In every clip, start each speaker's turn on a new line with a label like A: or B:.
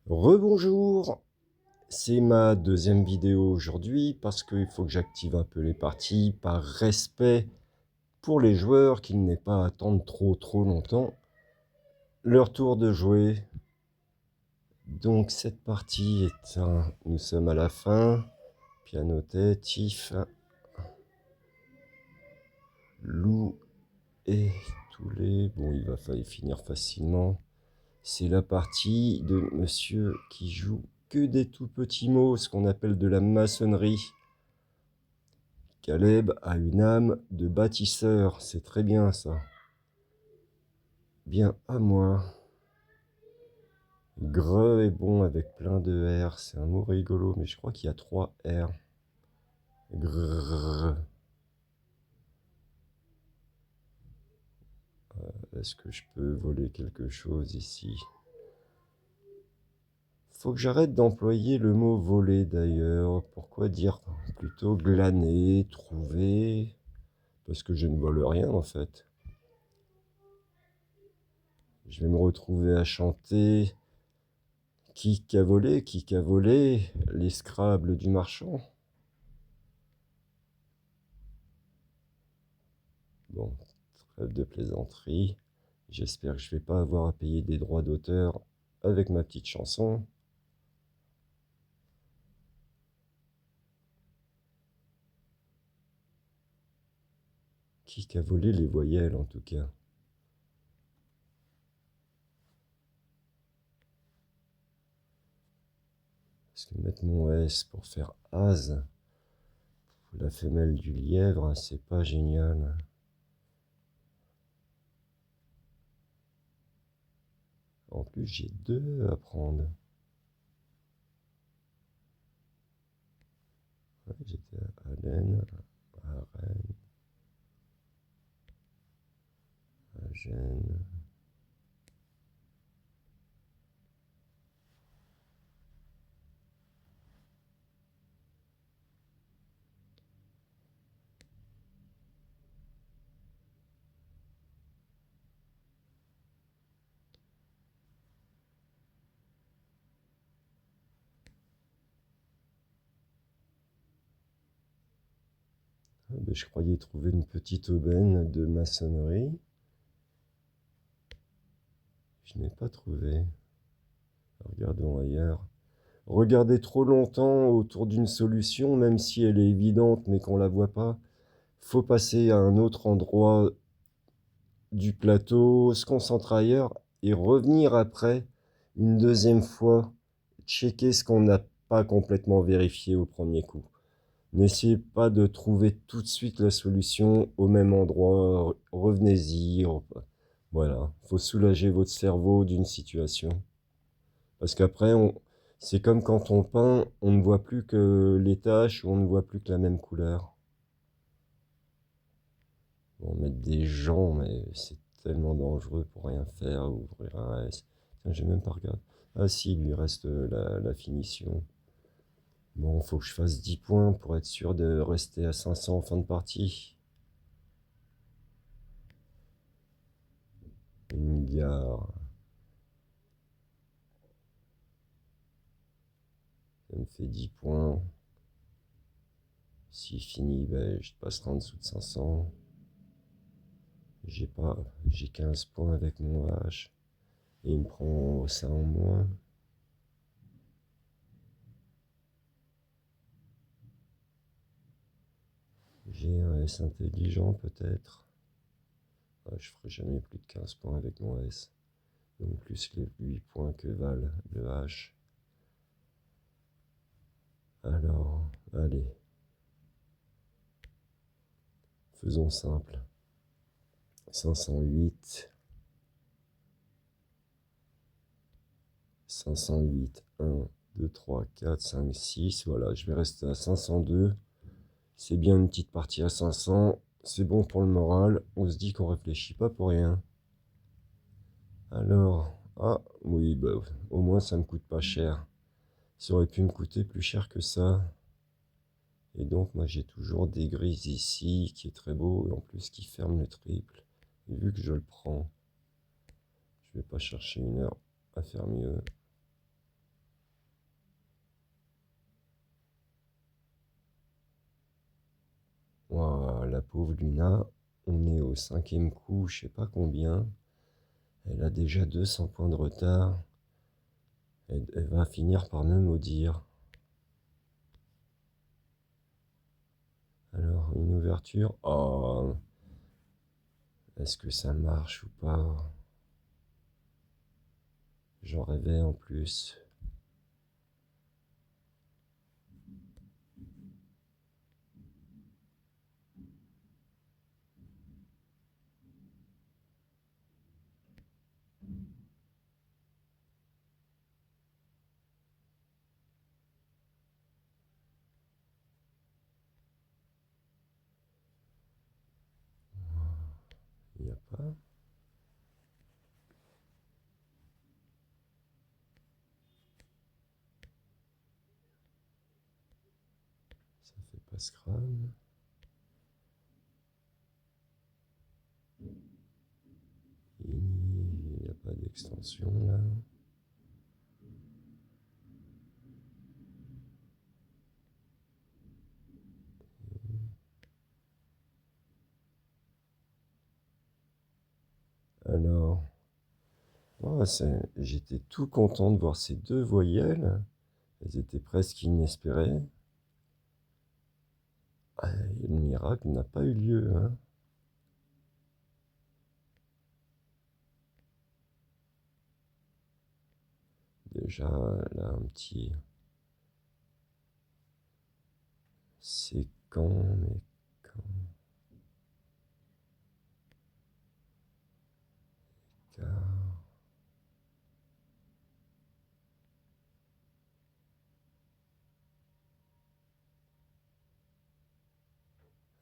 A: Rebonjour, c'est ma deuxième vidéo aujourd'hui parce qu'il faut que j'active un peu les parties par respect pour les joueurs qui n'aient pas à attendre trop longtemps leur tour de jouer. Donc cette partie est nous sommes à la fin. Pianotet, Tif, Loup et Toulet. Bon, il va falloir finir facilement. C'est la partie de monsieur qui joue que des tout petits mots, ce qu'on appelle de la maçonnerie. Caleb a une âme de bâtisseur, c'est très bien ça. Bien à moi. Greu est bon avec plein de R, c'est un mot rigolo, mais je crois qu'il y a 3 R. Grrr. Est-ce que je peux voler quelque chose ici? Faut que j'arrête d'employer le mot voler d'ailleurs. Pourquoi dire plutôt glaner, trouver? Parce que je ne vole rien en fait. Je vais me retrouver à chanter qui a volé, les Scrabble du marchand. Bon, trêve de plaisanterie. J'espère que je vais pas avoir à payer des droits d'auteur avec ma petite chanson. Qui a volé les voyelles en tout cas? Parce que mettre mon S pour faire as, la femelle du lièvre, c'est pas génial. En plus, j'ai 2 à prendre. Ouais, j'étais à Allen, à Rennes, à Gênes. Ah, ben, je croyais trouver une petite aubaine de maçonnerie. Je n'ai pas trouvé. Regardons ailleurs. Regarder trop longtemps autour d'une solution, même si elle est évidente mais qu'on la voit pas, faut passer à un autre endroit du plateau, se concentrer ailleurs et revenir après une deuxième fois, checker ce qu'on n'a pas complètement vérifié au premier coup. N'essayez pas de trouver tout de suite la solution au même endroit, revenez-y. Voilà, faut soulager votre cerveau d'une situation. Parce qu'après, c'est comme quand on peint, on ne voit plus que les taches ou on ne voit plus que la même couleur. On va mettre des gens, mais c'est tellement dangereux pour rien faire, ouvrir un S. Tiens, j'ai même pas regardé. Ah si, il lui reste la finition. Bon, faut que je fasse 10 points pour être sûr de rester à 500 en fin de partie. Une gare. Ça me fait 10 points. S'il finit, ben, je passerai en dessous de 500. J'ai 15 points avec mon H. Et il me prend ça en moins. J'ai un S intelligent peut-être. Ah, je ferai jamais plus de 15 points avec mon S. Donc plus les 8 points que valent le H. Alors, allez. Faisons simple. 508. 508. 1, 2, 3, 4, 5, 6. Voilà, je vais rester à 502. C'est bien une petite partie à 500. C'est bon pour le moral. On se dit qu'on réfléchit pas pour rien. Alors, ah oui, bah, au moins ça me coûte pas cher. Ça aurait pu me coûter plus cher que ça. Et donc moi j'ai toujours des grises ici qui est très beau et en plus qui ferme le triple. Et vu que je le prends, je vais pas chercher une heure à faire mieux. la pauvre Luna, on est au 5e coup, je sais pas combien. Elle a déjà 200 points de retard. Elle va finir par me maudire. Alors, une ouverture. Oh, est-ce que ça marche ou pas? J'en rêvais en plus. Il n'y a pas. Ça fait pas Scrum. Il n'y a pas d'extension là. Alors, oh, j'étais tout content de voir ces deux voyelles. Elles étaient presque inespérées. Ah, et le miracle n'a pas eu lieu, hein. Déjà, là, un petit c'est quand, mais quand, car.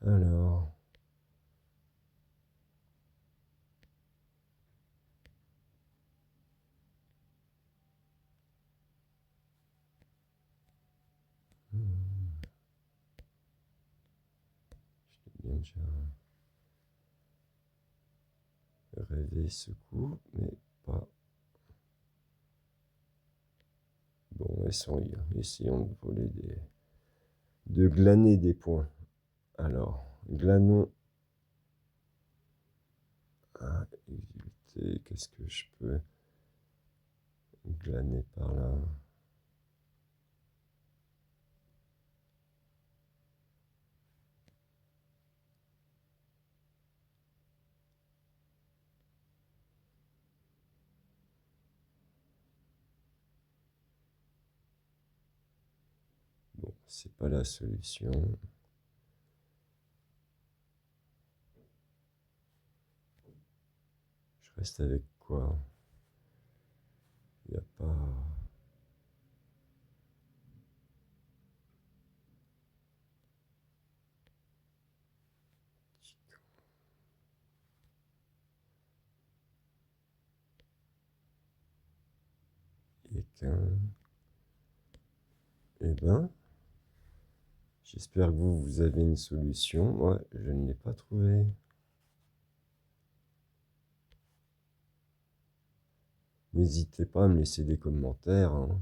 A: Alors, j'ai bien déjà rêvé ce coup, mais pas. Bon, essayons de voler de glaner des points. Alors, glanons. Ah, exulter, qu'est-ce que je peux glaner par là? Bon, c'est pas la solution. Je reste avec quoi? Il n'y a pas. Et qu'un. Eh ben, j'espère que vous avez une solution. Moi, je ne l'ai pas trouvée. N'hésitez pas à me laisser des commentaires, hein.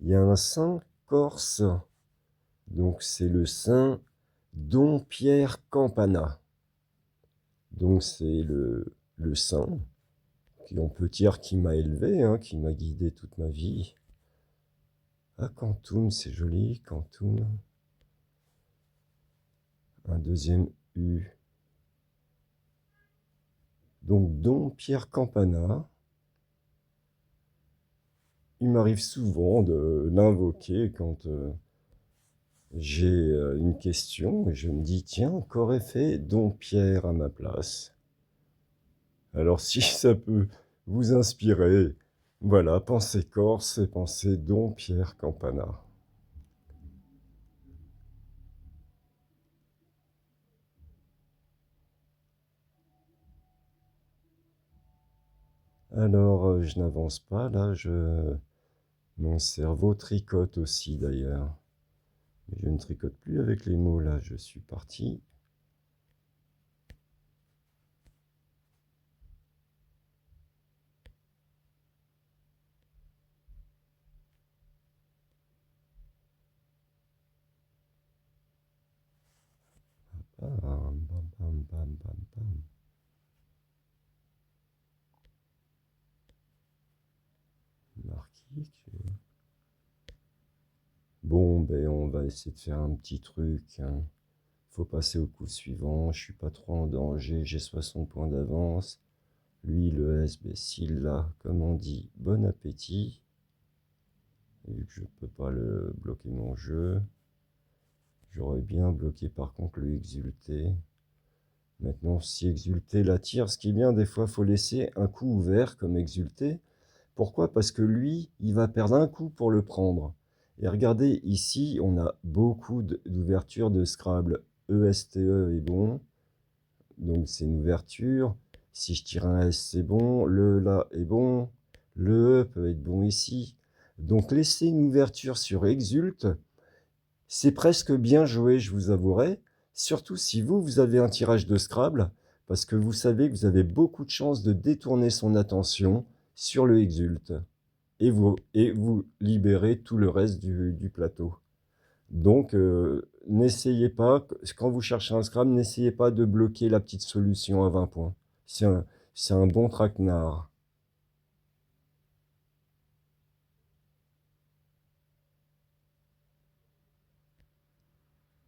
A: Il y a un saint corse, donc c'est le saint Don Pierre Campana. Donc c'est le saint, qui on peut dire qui m'a élevé, hein, qui m'a guidé toute ma vie. Ah, Quantum, c'est joli, Quantum. Un deuxième U. Donc Don Pierre Campana. Il m'arrive souvent de l'invoquer quand j'ai une question et je me dis, tiens, qu'aurait fait Don Pierre à ma place? Alors si ça peut vous inspirer, voilà, pensez Corse et pensez Don Pierre Campana. Alors, je n'avance pas, là, mon cerveau tricote aussi d'ailleurs. Mais je ne tricote plus avec les mots, là, je suis parti. ben on va essayer de faire un petit truc, hein. Faut passer au coup suivant. Je suis pas trop en danger. J'ai 60 points d'avance. Lui, le S, ben, s'il l'a, comme on dit, bon appétit. Vu que je peux pas le bloquer mon jeu. J'aurais bien bloqué par contre le exulté. Maintenant, si exulté l'attire, ce qui est bien, des fois, faut laisser un coup ouvert comme exulté. Pourquoi? Parce que lui, il va perdre un coup pour le prendre. Et regardez, ici, on a beaucoup d'ouvertures de Scrabble. ESTE est bon, donc c'est une ouverture. Si je tire un S, c'est bon. Le là est bon. Le E peut être bon ici. Donc laisser une ouverture sur Exulte, c'est presque bien joué, je vous avouerai. Surtout si vous avez un tirage de Scrabble, parce que vous savez que vous avez beaucoup de chances de détourner son attention sur le Exulte. Et vous libérez tout le reste du plateau. Donc, n'essayez pas, quand vous cherchez un Scrabble, n'essayez pas de bloquer la petite solution à 20 points. C'est un bon traquenard.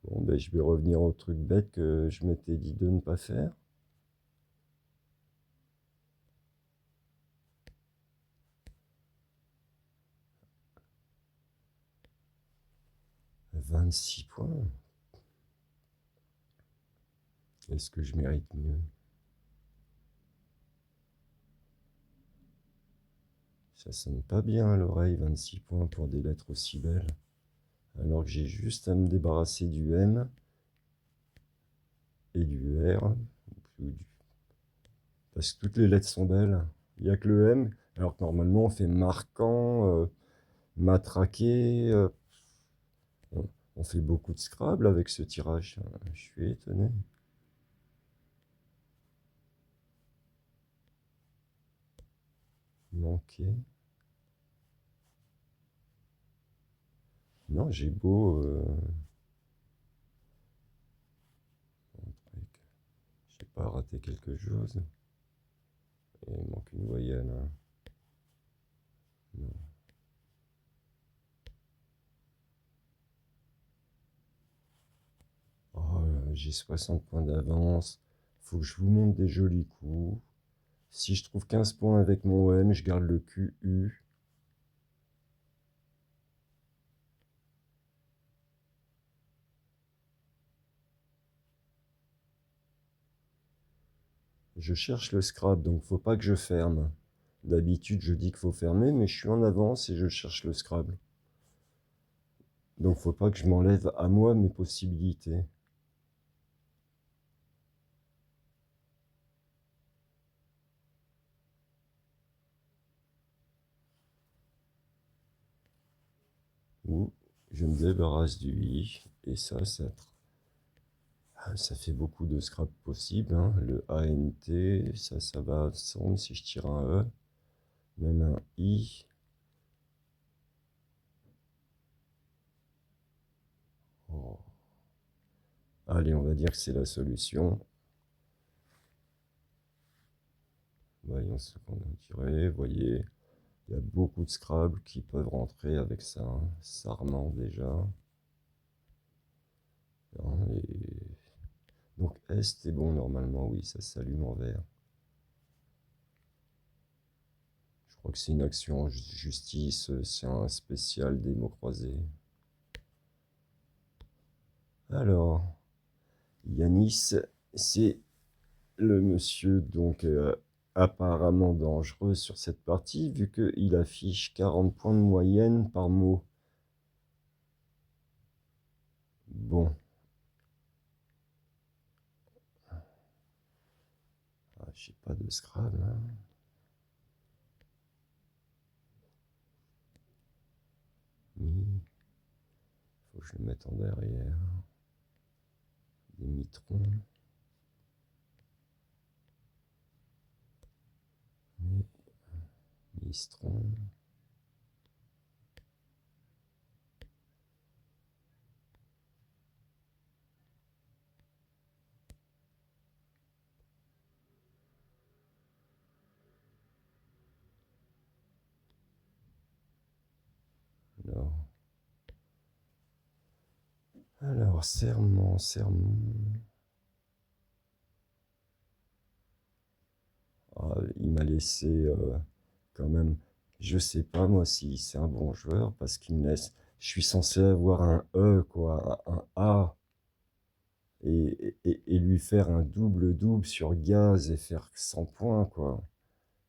A: Bon, ben, je vais revenir au truc bête que je m'étais dit de ne pas faire. 26 points. Est-ce que je mérite mieux? Ça sonne pas bien à l'oreille, 26 points pour des lettres aussi belles. Alors que j'ai juste à me débarrasser du M et du R. Parce que toutes les lettres sont belles. Il n'y a que le M. Alors que normalement on fait marquant, matraqué. On fait beaucoup de Scrabble avec ce tirage. Je suis étonné. Manqué. Non, j'ai beau. J'ai pas raté quelque chose. Et il manque une voyelle, hein. Non. Oh, j'ai 60 points d'avance. Faut que je vous montre des jolis coups. Si je trouve 15 points avec mon M, je garde le QU. Je cherche le Scrabble, donc faut pas que je ferme. D'habitude, je dis qu'il faut fermer, mais je suis en avance et je cherche le Scrabble. Donc faut pas que je m'enlève à moi mes possibilités. Ou je me débarrasse du I, et ça fait beaucoup de Scrabble possible, hein. Le ANT, ça va ensemble si je tire un E. Même un I. Oh. Allez, on va dire que c'est la solution. Voyons ce qu'on a tiré. Vous voyez, il y a beaucoup de Scrabble qui peuvent rentrer avec ça, hein. Sarment déjà. Donc S, c'est bon normalement, oui, ça s'allume en vert. Je crois que c'est une action en justice, c'est un spécial des mots croisés. Alors, Yanis, c'est le monsieur donc apparemment dangereux sur cette partie, vu qu'il affiche 40 points de moyenne par mot. Bon. Ah, j'ai pas de Scrabble, hein. Mi. Faut que je le mette en derrière. Des mitrons. Mi. Mistron. Alors, Alors, serment, serment. Ah, il m'a laissé quand même. Je sais pas moi si c'est un bon joueur parce qu'il me laisse. Je suis censé avoir un E, quoi, un A, et lui faire un double-double sur gaz et faire 100 points, quoi.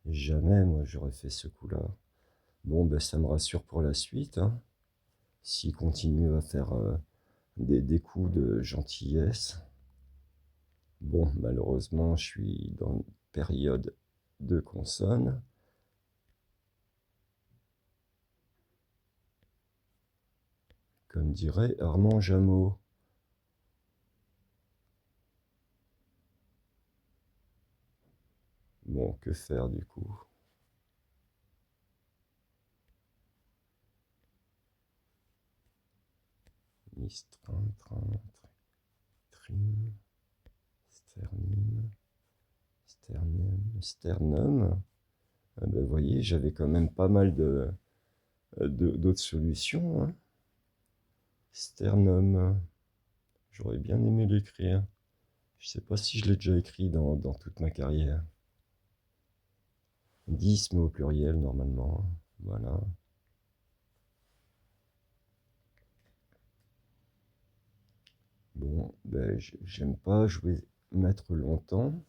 A: Jamais, moi, j'aurais fait ce coup-là. Bon, ben, ça me rassure pour la suite, hein. S'il continue à faire des coups de gentillesse. Bon, malheureusement, je suis dans une période de consonne. Comme dirait Armand Jameau. Bon, que faire du coup? Mistral, trim, sternum, sternum. Ah ben, vous voyez, j'avais quand même pas mal d'autres solutions, hein. Sternum. J'aurais bien aimé l'écrire. Je sais pas si je l'ai déjà écrit dans toute ma carrière. 10 mais au pluriel normalement. Voilà. Bon, ben, j'aime pas jouer maître longtemps.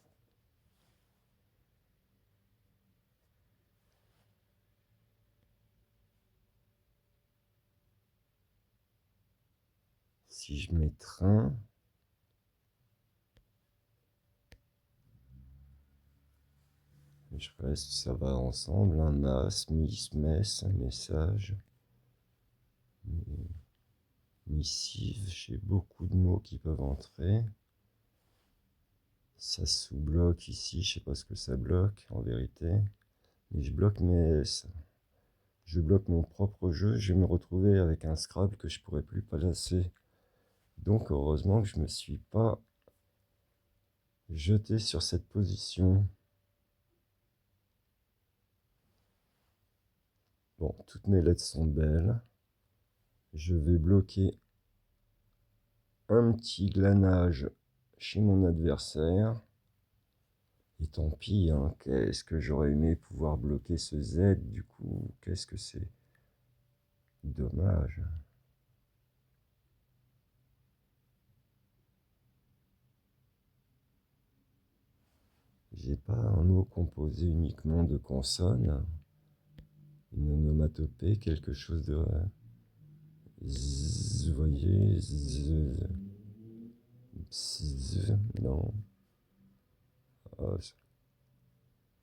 A: Si je mets train, je reste, ça va ensemble. Un mas, mess, message, missive, j'ai beaucoup de mots qui peuvent entrer. Ça sous-bloque ici, je sais pas ce que ça bloque en vérité. Mais je bloque mon propre jeu, je vais me retrouver avec un Scrabble que je pourrais plus placer. Donc heureusement que je me suis pas jeté sur cette position. Bon, toutes mes lettres sont belles. Je vais bloquer un petit glanage chez mon adversaire. Et tant pis, hein, qu'est-ce que j'aurais aimé pouvoir bloquer ce Z, du coup, qu'est-ce que c'est dommage. J'ai pas un mot composé uniquement de consonnes, une onomatopée, quelque chose de... vous voyez, non. Ah,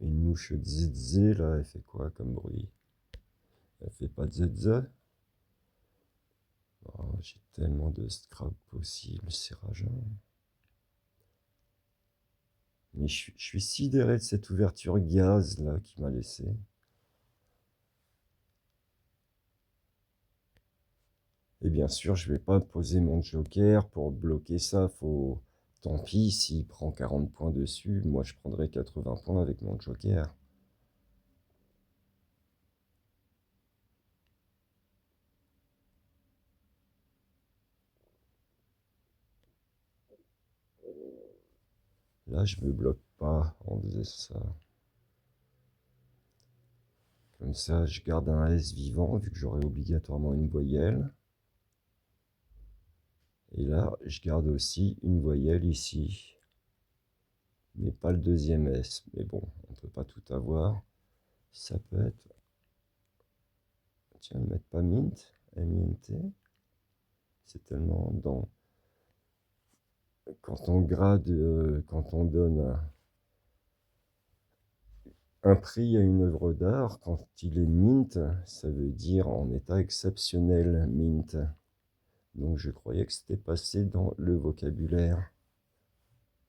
A: une mouche zizé, là, elle fait quoi comme bruit? Elle fait pas zz. Oh, j'ai tellement de scrap possibles, c'est rageant. Mais je suis sidéré de cette ouverture gaz là qui m'a laissé. Et bien sûr, je vais pas poser mon joker pour bloquer ça. Faut... Tant pis, s'il prend 40 points dessus, moi je prendrai 80 points avec mon joker. Là, je me bloque pas en faisant ça. Comme ça, je garde un S vivant, vu que j'aurai obligatoirement une voyelle. Et là, je garde aussi une voyelle ici. Mais pas le deuxième S. Mais bon, on ne peut pas tout avoir. Ça peut être... Tiens, ne mettre pas mint, M-I-N-T. C'est tellement dans... Quand on grade, quand on donne un prix à une œuvre d'art, quand il est mint, ça veut dire en état exceptionnel, mint. Donc je croyais que c'était passé dans le vocabulaire,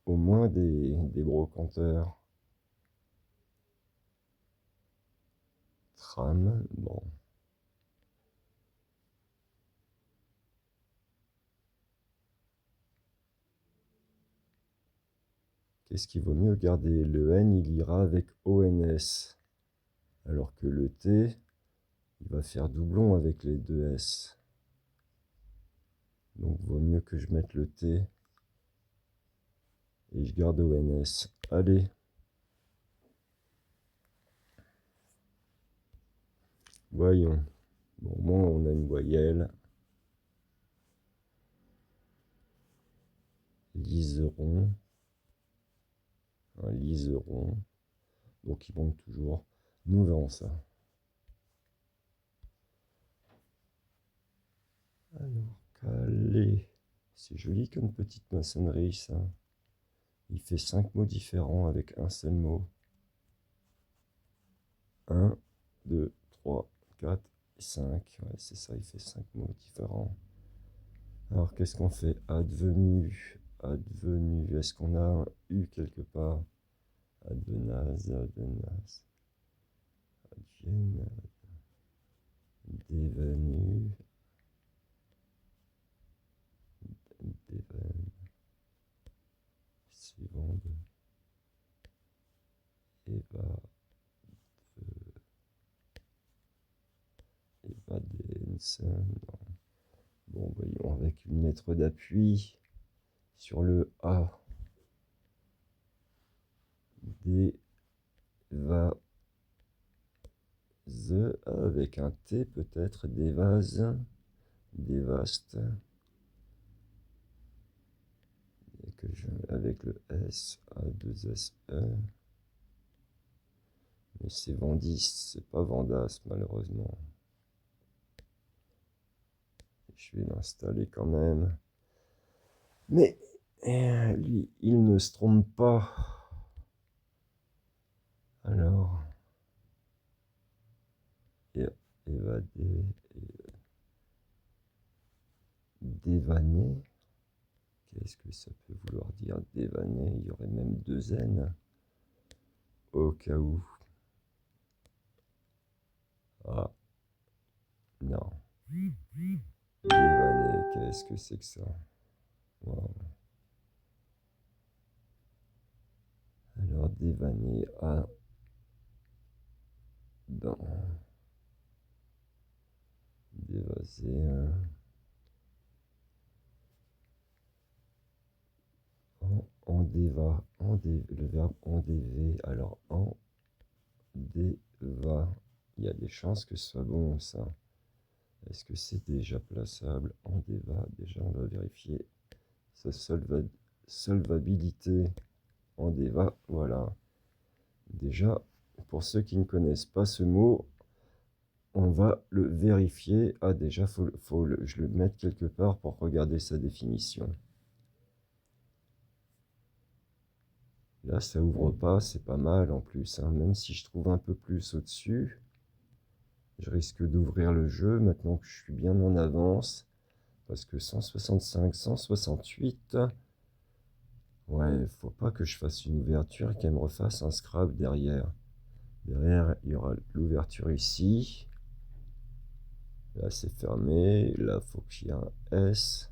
A: au moins des brocanteurs. Tram, bon. Qu'est-ce qu'il vaut mieux garder? Le N, il ira avec ONS, alors que le T, il va faire doublon avec les deux S. Donc vaut mieux que je mette le T et je garde ONS. Allez. Voyons. Bon, au moins on a une voyelle. Liseron. Un liseron. Donc il manque toujours. Nous verrons ça. Alors, calé. C'est joli comme petite maçonnerie, ça. Il fait 5 mots différents avec un seul mot. 1, 2, 3, 4 et 5. Ouais, c'est ça, il fait 5 mots différents. Alors, qu'est-ce qu'on fait? Advenu. Advenu. Est-ce qu'on a un U quelque part? Advenaz, advenaz. Advienne. Devenu. Deven. Suivant. Eva. Evadensen. Bon, voyons, avec une lettre d'appui sur le A. Des vases, avec un T peut-être, des vases, des vastes. Et que avec le S, A2SE. Mais c'est Vendis, c'est pas Vendas malheureusement. Je vais l'installer quand même. Mais lui, il ne se trompe pas. Alors, évader, dévaner. Qu'est-ce que ça peut vouloir dire dévaner? Il y aurait même 2 N. Au cas où. Ah, non. Dévaner, qu'est-ce que c'est que ça? Wow. Alors, dévaner à dans. Dévaser. En déva. Le verbe en dévé. Alors, en déva. Il y a des chances que ce soit bon, ça. Est-ce que c'est déjà plaçable? En déva. Déjà, on va vérifier sa solvabilité. En déva, voilà. Déjà, pour ceux qui ne connaissent pas ce mot, on va le vérifier. Ah, déjà, je le mette quelque part pour regarder sa définition. Là, ça ouvre pas, c'est pas mal en plus, hein. Même si je trouve un peu plus au-dessus, je risque d'ouvrir le jeu maintenant que je suis bien en avance. Parce que 165, 168... Ouais, faut pas que je fasse une ouverture et qu'elle me refasse un scrap derrière. Derrière, il y aura l'ouverture ici. Là, c'est fermé. Là, il faut qu'il y ait un S.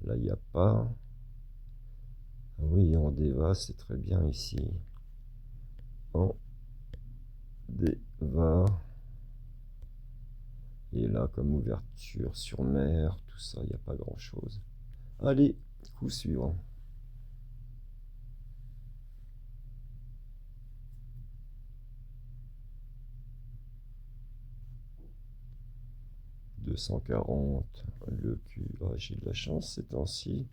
A: Là, il n'y a pas. Ah oui, en déva, c'est très bien ici. En déva. Et là, comme ouverture sur mer, tout ça, il n'y a pas grand-chose. Allez, coup suivant. « 240, le cul. Ah, j'ai de la chance ces temps-ci.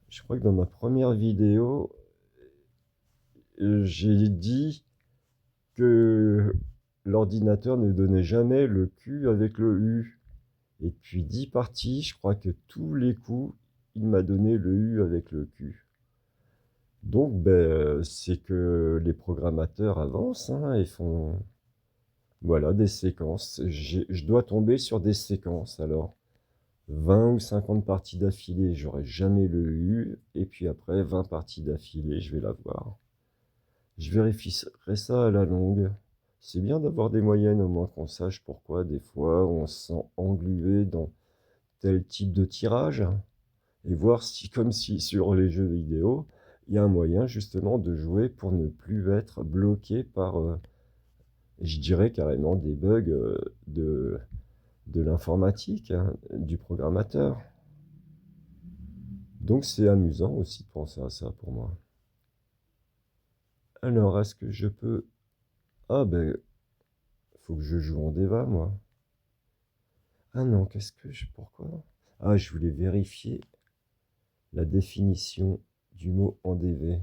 A: Je crois que dans ma première vidéo, j'ai dit que l'ordinateur ne donnait jamais le Q avec le U. Et depuis 10 parties, je crois que tous les coups, il m'a donné le U avec le Q. Donc, c'est que les programmateurs avancent, hein, et font, voilà, des séquences. Je dois tomber sur des séquences, alors. 20 ou 50 parties d'affilée, j'aurai jamais le U. Et puis après, 20 parties d'affilée, je vais l'avoir. Je vérifierai ça à la longue. C'est bien d'avoir des moyennes, au moins qu'on sache pourquoi des fois on se sent englué dans tel type de tirage. Et voir si, comme si sur les jeux vidéo, il y a un moyen justement de jouer pour ne plus être bloqué par, je dirais carrément, des bugs de l'informatique, hein, du programmateur. Donc c'est amusant aussi de penser à ça pour moi. Alors, est-ce que je peux... Ah ben, faut que je joue en Deva, moi. Ah non, qu'est-ce que je... Pourquoi? Ah, je voulais vérifier la définition du mot endevé.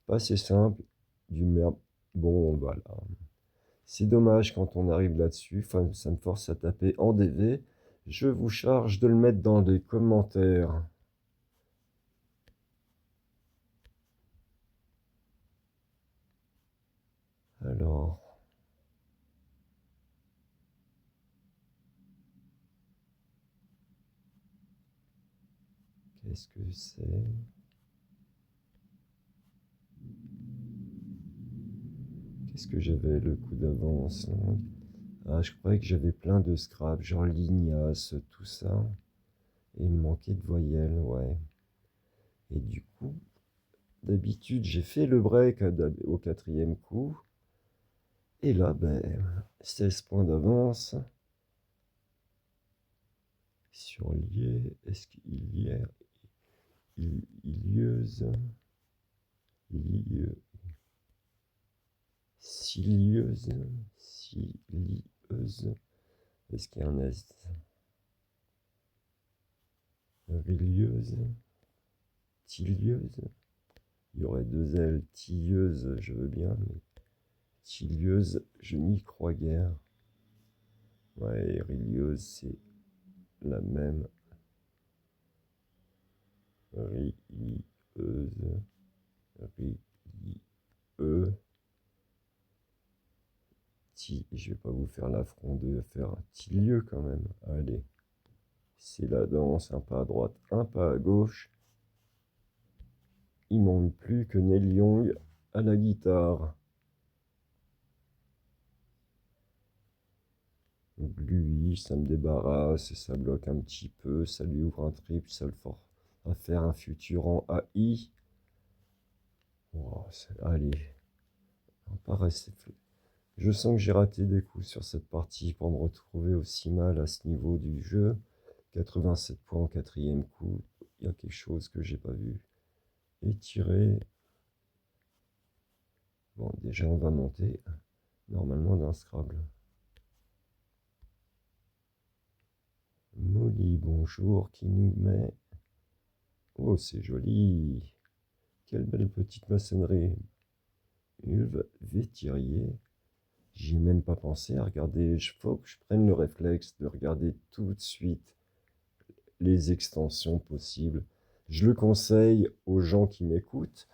A: Pas assez simple, du merde. Bon, voilà. C'est dommage quand on arrive là-dessus, enfin, ça me force à taper endevé. Je vous charge de le mettre dans les commentaires. Alors, qu'est-ce que c'est? Qu'est-ce que j'avais le coup d'avance? Ah, je croyais que j'avais plein de scraps, genre lignasse, tout ça. Et il me manquait de voyelles, ouais. Et du coup, d'habitude, j'ai fait le break au quatrième coup. Et là, ben, 16 points d'avance. Sur lié, est-ce qu'il y a ilieuse, lieu, cilieuse, cilieuse, est-ce qu'il y a un S? Rilieuse, tilieuse, il y aurait deux L, tilleuse, je veux bien, mais tilieuse, je n'y crois guère. Ouais, rilieuse, c'est la même. Rilieuse, rie, je vais pas vous faire l'affront de faire un tilieu quand même. Allez, c'est la danse, un pas à droite, un pas à gauche. Il manque plus que Neil Young à la guitare. Donc lui, ça me débarrasse, ça bloque un petit peu, ça lui ouvre un triple, ça le force à faire un futur en AI. Oh, allez, on va pas rester. Je sens que j'ai raté des coups sur cette partie pour me retrouver aussi mal à ce niveau du jeu. 87 points au quatrième coup, il y a quelque chose que j'ai pas vu. Étirer. Bon, déjà on va monter normalement d'un Scrabble. Molly, bonjour, qui nous met... Oh, c'est joli. Quelle belle petite maçonnerie. Ulve, vétirier. J'y ai même pas pensé à regarder. Il faut que je prenne le réflexe de regarder tout de suite les extensions possibles. Je le conseille aux gens qui m'écoutent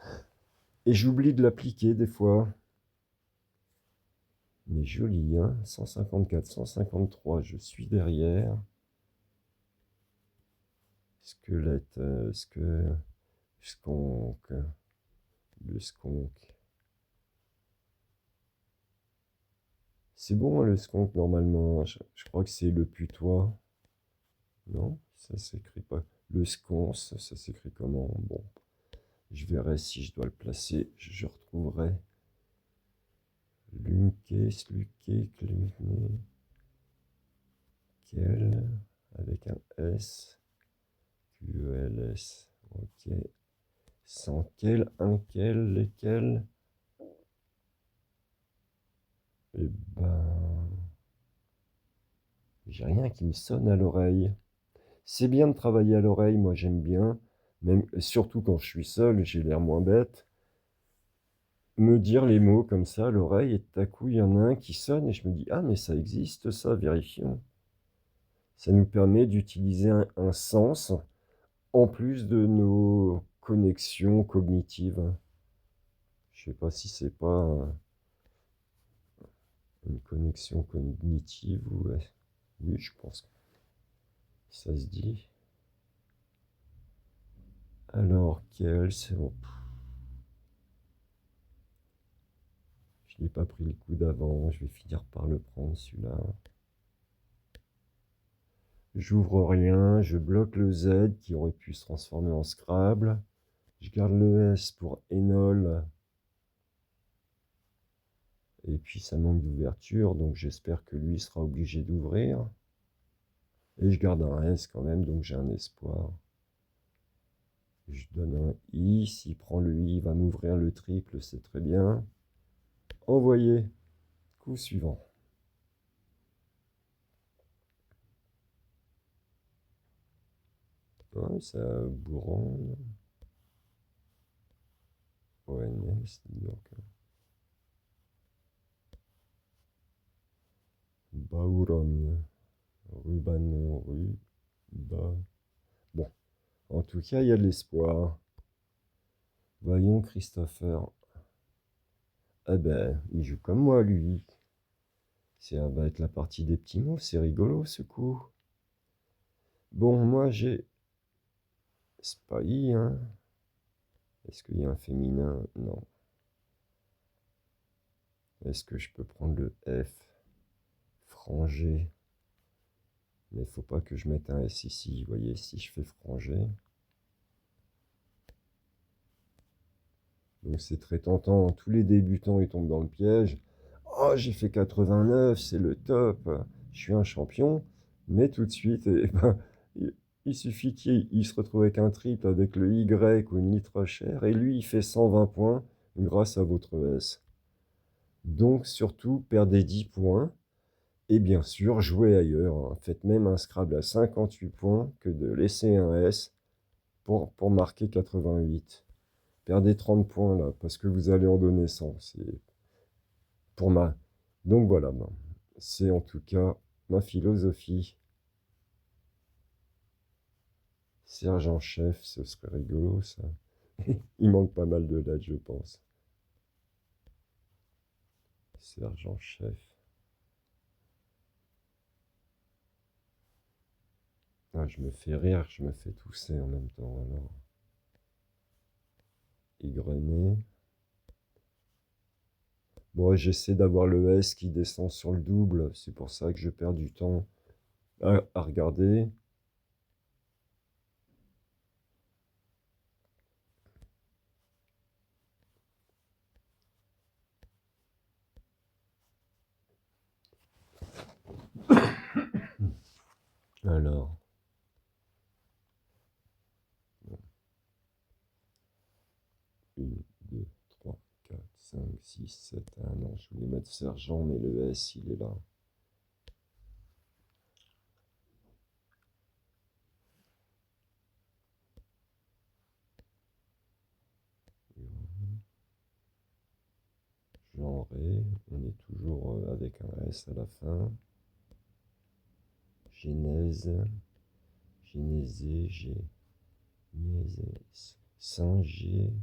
A: et j'oublie de l'appliquer des fois. Mais joli, hein, 154, 153, je suis derrière. Squelette, sconk, le sconk. C'est bon, le sconk, normalement. Je crois que c'est le putois. Non, ça s'écrit pas. Le sconce, ça s'écrit comment? Bon, je verrai si je dois le placer. Je retrouverai. Lunke, sluke, clune, quel, avec un S, QELS. Ok. Sans quel, un quel, lesquels. Eh ben, j'ai rien qui me sonne à l'oreille. C'est bien de travailler à l'oreille, moi j'aime bien, même surtout quand je suis seul, j'ai l'air moins bête. Me dire les mots comme ça à l'oreille, et tout à coup il y en a un qui sonne et je me dis ah mais ça existe ça, vérifions. Ça nous permet d'utiliser un sens en plus de nos connexions cognitives. Je sais pas si c'est pas une connexion cognitive ou oui, je pense que ça se dit. Alors, quel, c'est bon. Je n'ai pas pris le coup d'avant, je vais finir par le prendre celui-là. J'ouvre rien, je bloque le Z qui aurait pu se transformer en Scrabble. Je garde le S pour Enol. Et puis ça manque d'ouverture, donc j'espère que lui sera obligé d'ouvrir. Et je garde un S quand même, donc j'ai un espoir. Je donne un I. S'il prend le I, il va m'ouvrir le triple, c'est très bien. Envoyer. Coup suivant. Ouais, ça bourrande. ONS, donc. Bauron. Rubanon, Ruba. Bon, en tout cas, il y a de l'espoir. Voyons Christopher. Eh ben, il joue comme moi, lui. Ça va être la partie des petits mots, c'est rigolo ce coup. Bon, moi j'ai Spy, hein. Est-ce qu'il y a un féminin? Non. Est-ce que je peux prendre le F? Frangé. Mais il faut pas que je mette un S ici. Vous voyez, si je fais frangé. Donc c'est très tentant. Tous les débutants, ils tombent dans le piège. Oh, j'ai fait 89, c'est le top. Je suis un champion. Mais tout de suite, eh ben, il suffit qu'il se retrouve avec un triple avec le Y ou une litre chère. Et lui, il fait 120 points grâce à votre S. Donc surtout, perdez 10 points. Et bien sûr, jouez ailleurs, hein. Faites même un Scrabble à 58 points que de laisser un S pour marquer 88. Perdez 30 points là, parce que vous allez en donner 100. C'est pour ma... Donc voilà, ben, c'est en tout cas ma philosophie. Sergent-chef, ce serait rigolo ça. Il manque pas mal de lettres, je pense. Sergent-chef. Ah, je me fais rire, je me fais tousser en même temps alors. Égrené. Bon, j'essaie d'avoir le S qui descend sur le double, c'est pour ça que je perds du temps à regarder. Alors, 1, 2, 3, 4, 5, 6, 7. Ah non, je voulais mettre sergent, mais le S, il est là. Genré, on est toujours avec un S à la fin. Genèse, Génésé, Singer,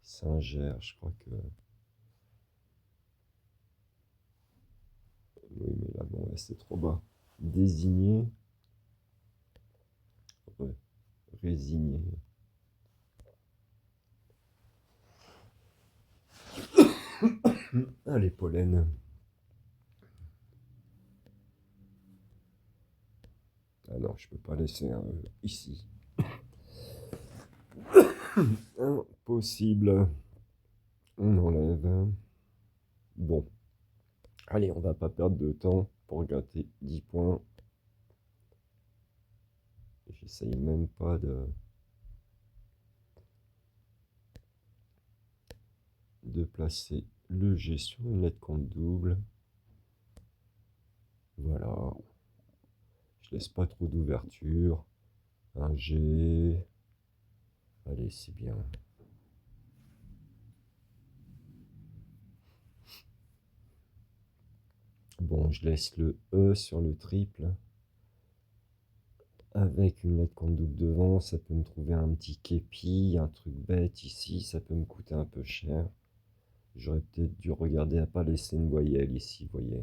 A: Singer, je crois que... Oui, mais là, bon, ouais, c'est trop bas. Désigné, résigné. Allez, pollen. Ah non, je peux pas laisser un ici. Impossible. On enlève. Bon. Allez, on va pas perdre de temps pour gratter 10 points. J'essaye même pas de placer le G sur une lettre compte double. Voilà. Je laisse pas trop d'ouverture. Un G. Allez, c'est bien. Bon, je laisse le E sur le triple. Avec une lettre compte double devant, ça peut me trouver un petit képi, un truc bête ici, ça peut me coûter un peu cher. J'aurais peut-être dû regarder à pas laisser une voyelle ici, vous voyez.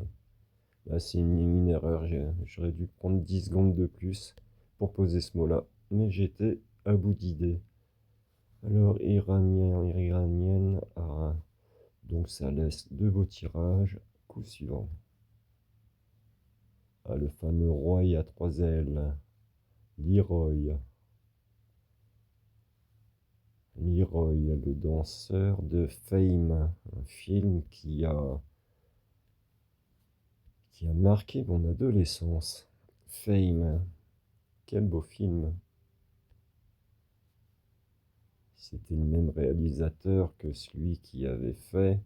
A: Là, c'est une erreur, j'aurais dû prendre 10 secondes de plus pour poser ce mot-là. Mais j'étais à bout d'idées. Alors, iranienne, ah, donc ça laisse deux beaux tirages. Coup suivant. Ah, le fameux roi à 3 ailes. Leroy. Leroy, le danseur de Fame, un film qui a marqué mon adolescence. Fame. Quel beau film. C'était le même réalisateur que celui qui avait fait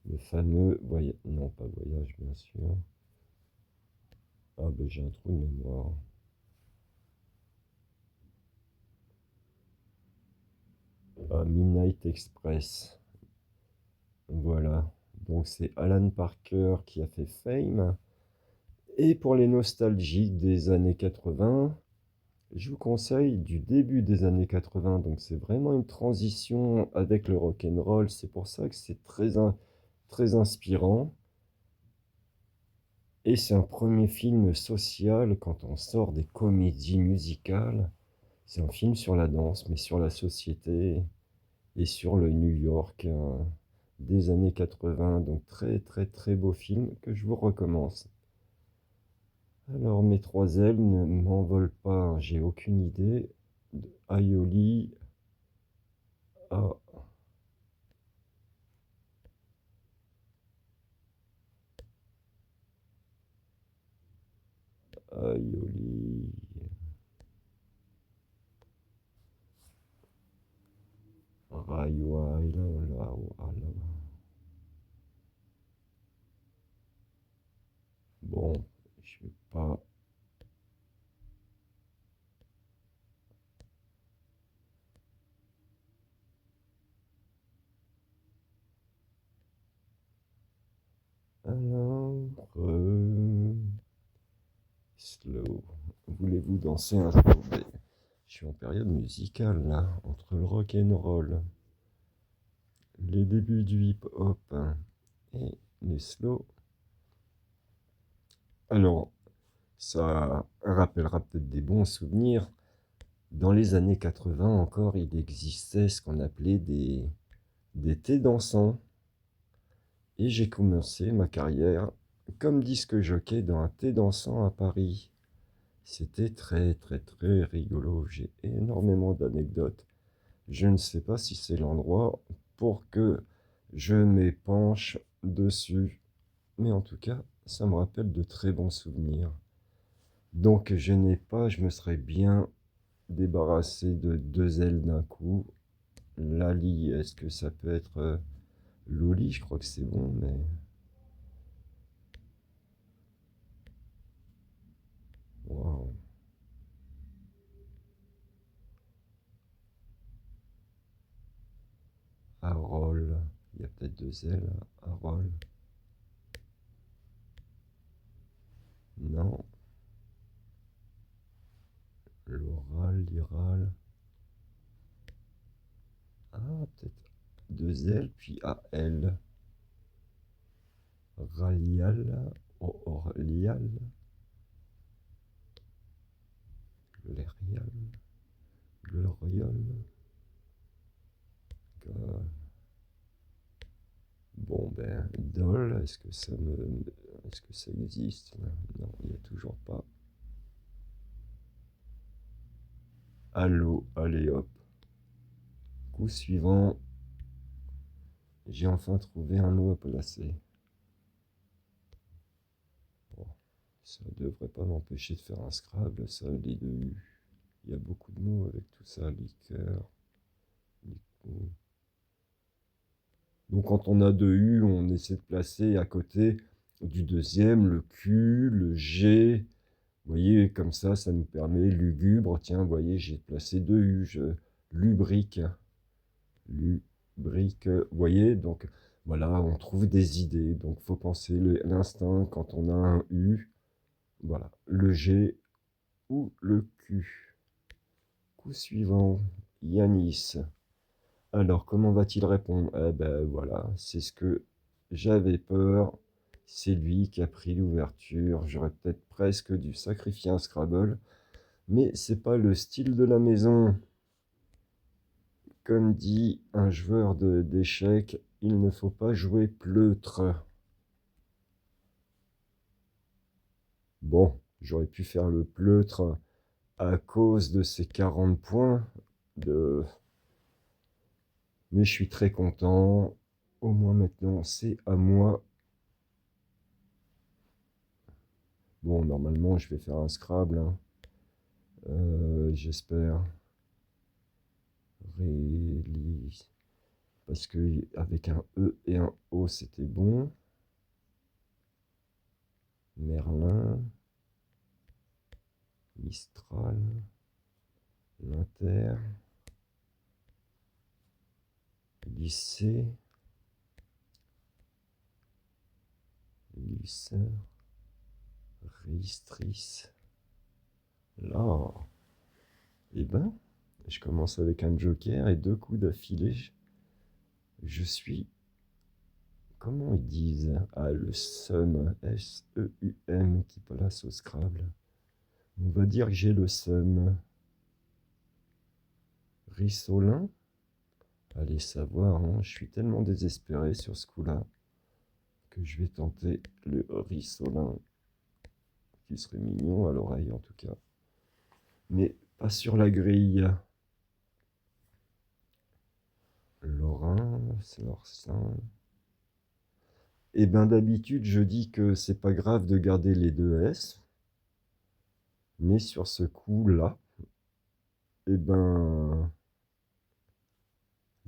A: le fameux voyage. Non, pas voyage, bien sûr. Ah, ben j'ai un trou de mémoire. Ah, Midnight Express. Voilà. Donc c'est Alan Parker qui a fait Fame. Et pour les nostalgiques des années 80, je vous conseille du début des années 80. Donc c'est vraiment une transition avec le rock and roll. C'est pour ça que c'est très inspirant. Et c'est un premier film social quand on sort des comédies musicales. C'est un film sur la danse, mais sur la société et sur le New York des années 80. Donc très beau film que je vous recommande. Alors mes trois ailes ne m'envolent pas, j'ai aucune idée. Aioli à Aioli. Raiwa, bon, je vais pas. Alors, slow. Voulez-vous danser un slow? Je suis en période musicale là, entre le rock and roll, les débuts du hip-hop et les slow. Alors, ça rappellera peut-être des bons souvenirs. Dans les années 80 encore, il existait ce qu'on appelait des thés dansants. Et j'ai commencé ma carrière comme disque jockey dans un thé dansant à Paris. C'était très rigolo. J'ai énormément d'anecdotes. Je ne sais pas si c'est l'endroit pour que je m'épanche dessus. Mais en tout cas, ça me rappelle de très bons souvenirs. Donc je me serais bien débarrassé de deux ailes d'un coup. Lali, est-ce que ça peut être Loli? Je crois que c'est bon, mais... Waouh. Harold, il y a peut-être deux ailes. Harold, non. L'oral, l'iral. Ah, peut-être deux ailes, puis AL. Ralial, Orlial, Lérial, Gloriol. Bon ben, Dol, est-ce que ça existe? Non, il n'y a toujours pas. Allô, allez hop. Coup suivant, j'ai enfin trouvé un mot à placer. Bon, ça ne devrait pas m'empêcher de faire un Scrabble, ça, les deux U. Il y a beaucoup de mots avec tout ça, liqueur, liqueur. Donc quand on a deux U, on essaie de placer à côté du deuxième le Q, le G. Vous voyez, comme ça nous permet lugubre. Tiens, vous voyez, j'ai placé deux U. Lubrique, lubrique. Vous voyez, donc voilà, on trouve des idées. Donc faut penser l'instinct quand on a un U. Voilà, le G ou le Q. Coup suivant, Yanis. Alors, comment va-t-il répondre? Eh ben voilà, c'est ce que j'avais peur. C'est lui qui a pris l'ouverture. J'aurais peut-être presque dû sacrifier un Scrabble, mais c'est pas le style de la maison. Comme dit un joueur d'échecs, il ne faut pas jouer pleutre. Bon, j'aurais pu faire le pleutre à cause de ces 40 points de... Mais je suis très content. Au moins maintenant, c'est à moi. Bon, normalement, je vais faire un Scrabble, hein. J'espère. Réli... Parce que avec un E et un O, c'était bon. Merlin. Mistral. L'Inter. Lycée. Lycée. Réistrice. Là. Eh ben, je commence avec un joker et 2 coups d'affilée. Je suis... Comment ils disent? Ah, le seum. S-E-U-M qui place au Scrabble. On va dire que j'ai le seum. Rissolin? Allez savoir, hein. Je suis tellement désespéré sur ce coup-là que je vais tenter le rissolin, qui serait mignon à l'oreille en tout cas. Mais pas sur la grille. Lorrain, c'est Lorsin. Et ben d'habitude, je dis que c'est pas grave de garder les deux S. Mais sur ce coup-là, et ben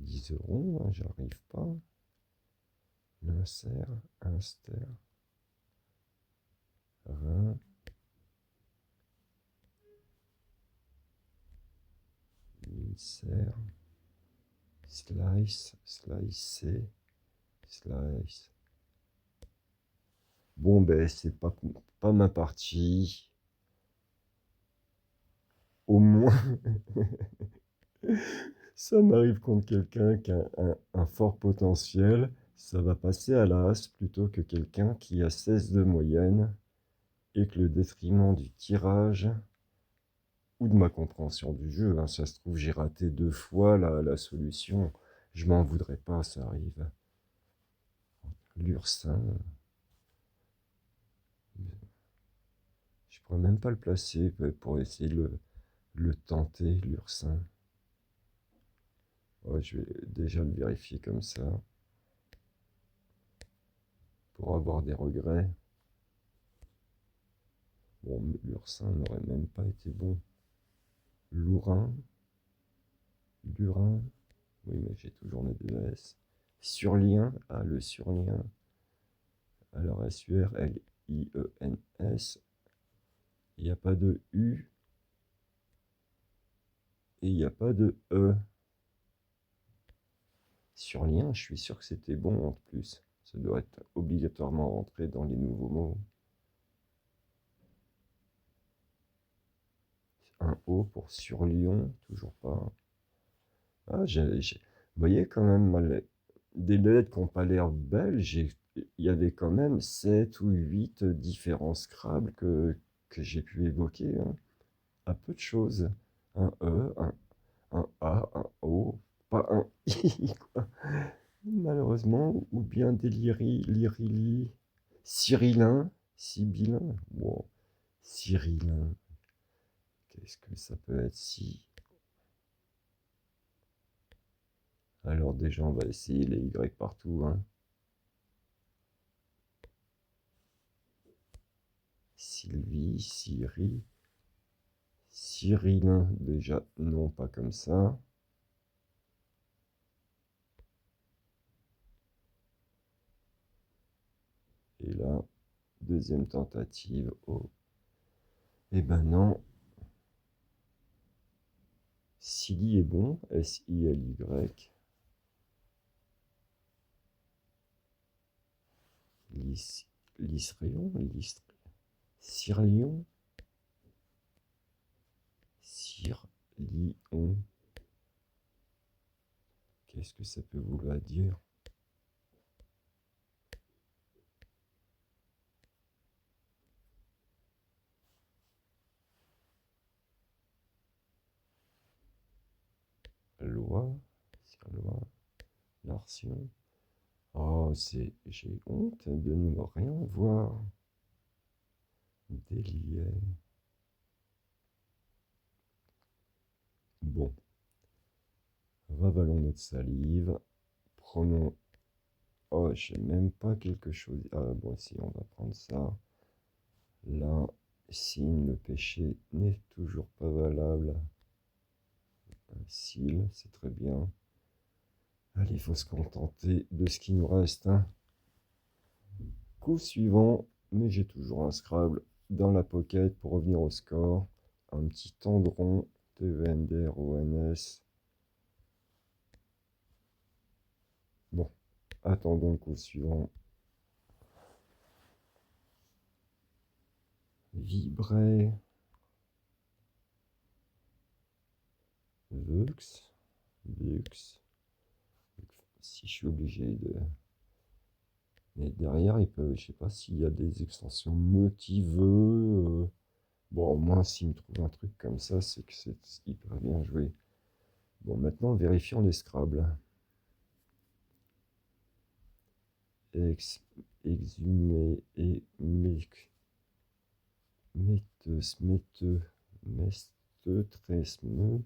A: 10 euros, hein, j'arrive pas. L'insert, inster, rein, insert, slice, slicer, slice. Bon, ben, c'est pas ma partie. Au moins, ça m'arrive contre quelqu'un qui a un fort potentiel. Ça va passer à l'as plutôt que quelqu'un qui a 16 de moyenne et que le détriment du tirage ou de ma compréhension du jeu, hein, ça se trouve, j'ai raté 2 fois la solution. Je m'en voudrais pas, ça arrive. L'Ursin. Je pourrais même pas le placer pour essayer de le tenter, l'Ursin. Ouais, je vais déjà le vérifier comme ça pour avoir des regrets. Bon, l'Ursin n'aurait même pas été bon. Lourin, Lurin, oui, mais j'ai toujours mes deux S. Surlien, ah, le surlien. Alors, S-U-R-L-I-E-N-S. Il n'y a pas de U et il n'y a pas de E. Surlien, je suis sûr que c'était bon en plus. Ça doit être obligatoirement rentré dans les nouveaux mots. Un O pour Surlion, toujours pas. Ah, vous voyez quand même, des lettres qui n'ont pas l'air belles, il y avait quand même 7 ou 8 différents Scrabble que j'ai pu évoquer, hein. À peu de choses. Un E, un A, un O, pas un I, quoi. Malheureusement, ou bien des lyrili, cyrillin, sibyllin. Wow. Cyrillin. Qu'est-ce que ça peut être si... Alors déjà, on va essayer les Y partout, hein. Sylvie, Syrie, Cyrillin, déjà, non, pas comme ça. Et là, deuxième tentative, oh. Eh ben non. Silly est bon, S-I-L-Y. Lisrion, Cyrlion, Cyrlion. Qu'est-ce que ça peut vouloir dire? Loi, Cirlois, Larsion. Oh, j'ai honte de ne rien voir. Délié. Bon, ravalons notre salive. Prenons... Oh, j'ai même pas quelque chose... Ah bon, si, on va prendre ça. Là, Sin, le péché n'est toujours pas valable. Sil, c'est très bien. Allez, il faut se contenter de ce qui nous reste. Hein. Coup suivant, mais j'ai toujours un Scrabble dans la pocket pour revenir au score. Un petit tendron, TVNDRONS. Bon, attendons le coup suivant. Vibrer. Vux. Vux. Si je suis obligé de... Mais derrière, il peut, je sais pas s'il y a des extensions motiveux. Bon, au moins, s'il me trouve un truc comme ça, c'est que c'est hyper bien joué. Bon, maintenant, vérifions les Scrabble. Exhumé et meteux, tresme,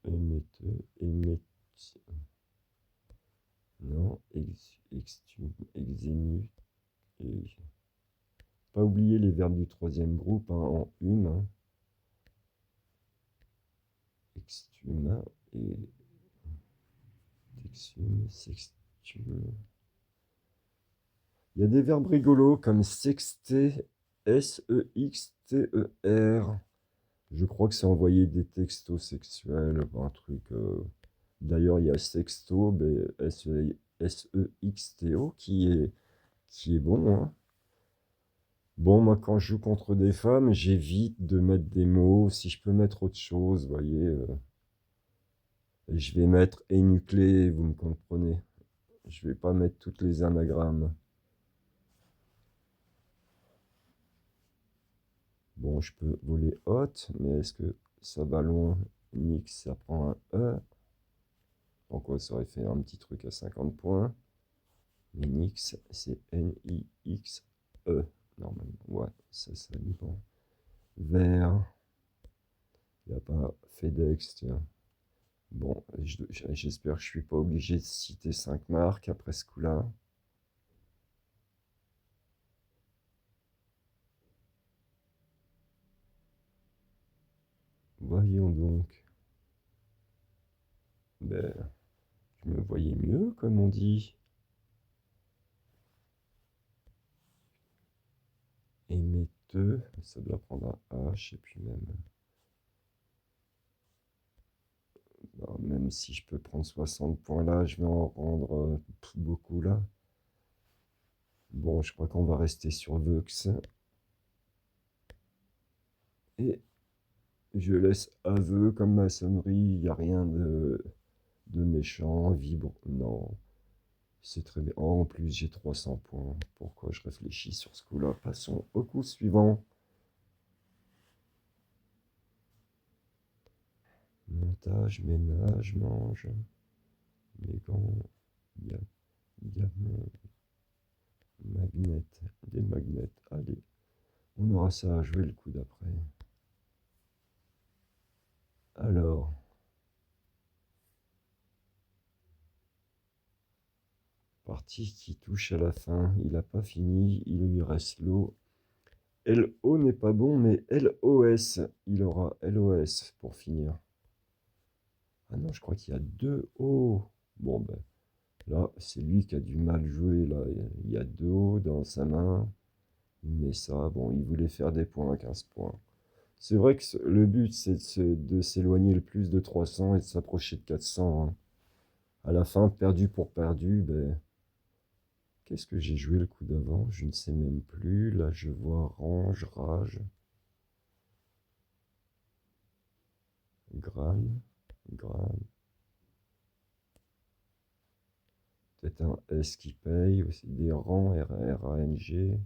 A: émette, non, exému, et pas oublier les verbes du troisième groupe hein, en une, hein. Extuma et texume, sextume. Il y a des verbes rigolos comme sexter, S-E-X-T-E-R. Je crois que c'est envoyer des textos sexuels, un truc. D'ailleurs, il y a sexto, S-E-X-T-O, qui est bon. Hein. Bon, moi, quand je joue contre des femmes, j'évite de mettre des mots. Si je peux mettre autre chose, vous voyez. Je vais mettre énuclé, vous me comprenez. Je vais pas mettre toutes les anagrammes. Bon, je peux voler hot, mais est-ce que ça va loin? Nix, ça prend un E. Donc, ça aurait fait un petit truc à 50 points. Mais Nix, c'est N-I-X-E. Normalement, ouais, ça dépend. Vert. Il n'y a pas FedEx, tiens. Bon, j'espère que je ne suis pas obligé de citer 5 marques après ce coup-là. Voyons donc. Ben, je me voyais mieux, comme on dit. Émetteux, ça doit prendre un H, et puis même... Ben, même si je peux prendre 60 points là, je vais en rendre beaucoup là. Bon, je crois qu'on va rester sur Vux. Et je laisse aveu comme maçonnerie, il n'y a rien de méchant, vibre, non. C'est très bien. Oh, en plus, j'ai 300 points. Pourquoi je réfléchis sur ce coup-là? Passons au coup suivant. Montage, ménage, mange, mégan, magnet, des magnets. Allez, on aura ça à jouer le coup d'après. Alors, partie qui touche à la fin. Il n'a pas fini, il lui reste l'eau. LO n'est pas bon, mais LOS. Il aura LOS pour finir. Ah non, je crois qu'il y a 2 O. Bon, ben, là, c'est lui qui a du mal joué. Là. Il y a 2 O dans sa main. Il met ça. Bon, il voulait faire des points à 15 points. C'est vrai que le but, c'est de s'éloigner le plus de 300 et de s'approcher de 400. Hein. À la fin, perdu pour perdu, ben... Qu'est-ce que j'ai joué le coup d'avant? Je ne sais même plus. Là, je vois range, rage. Gran. Peut-être un S qui paye, aussi des rangs, R-A-N-G.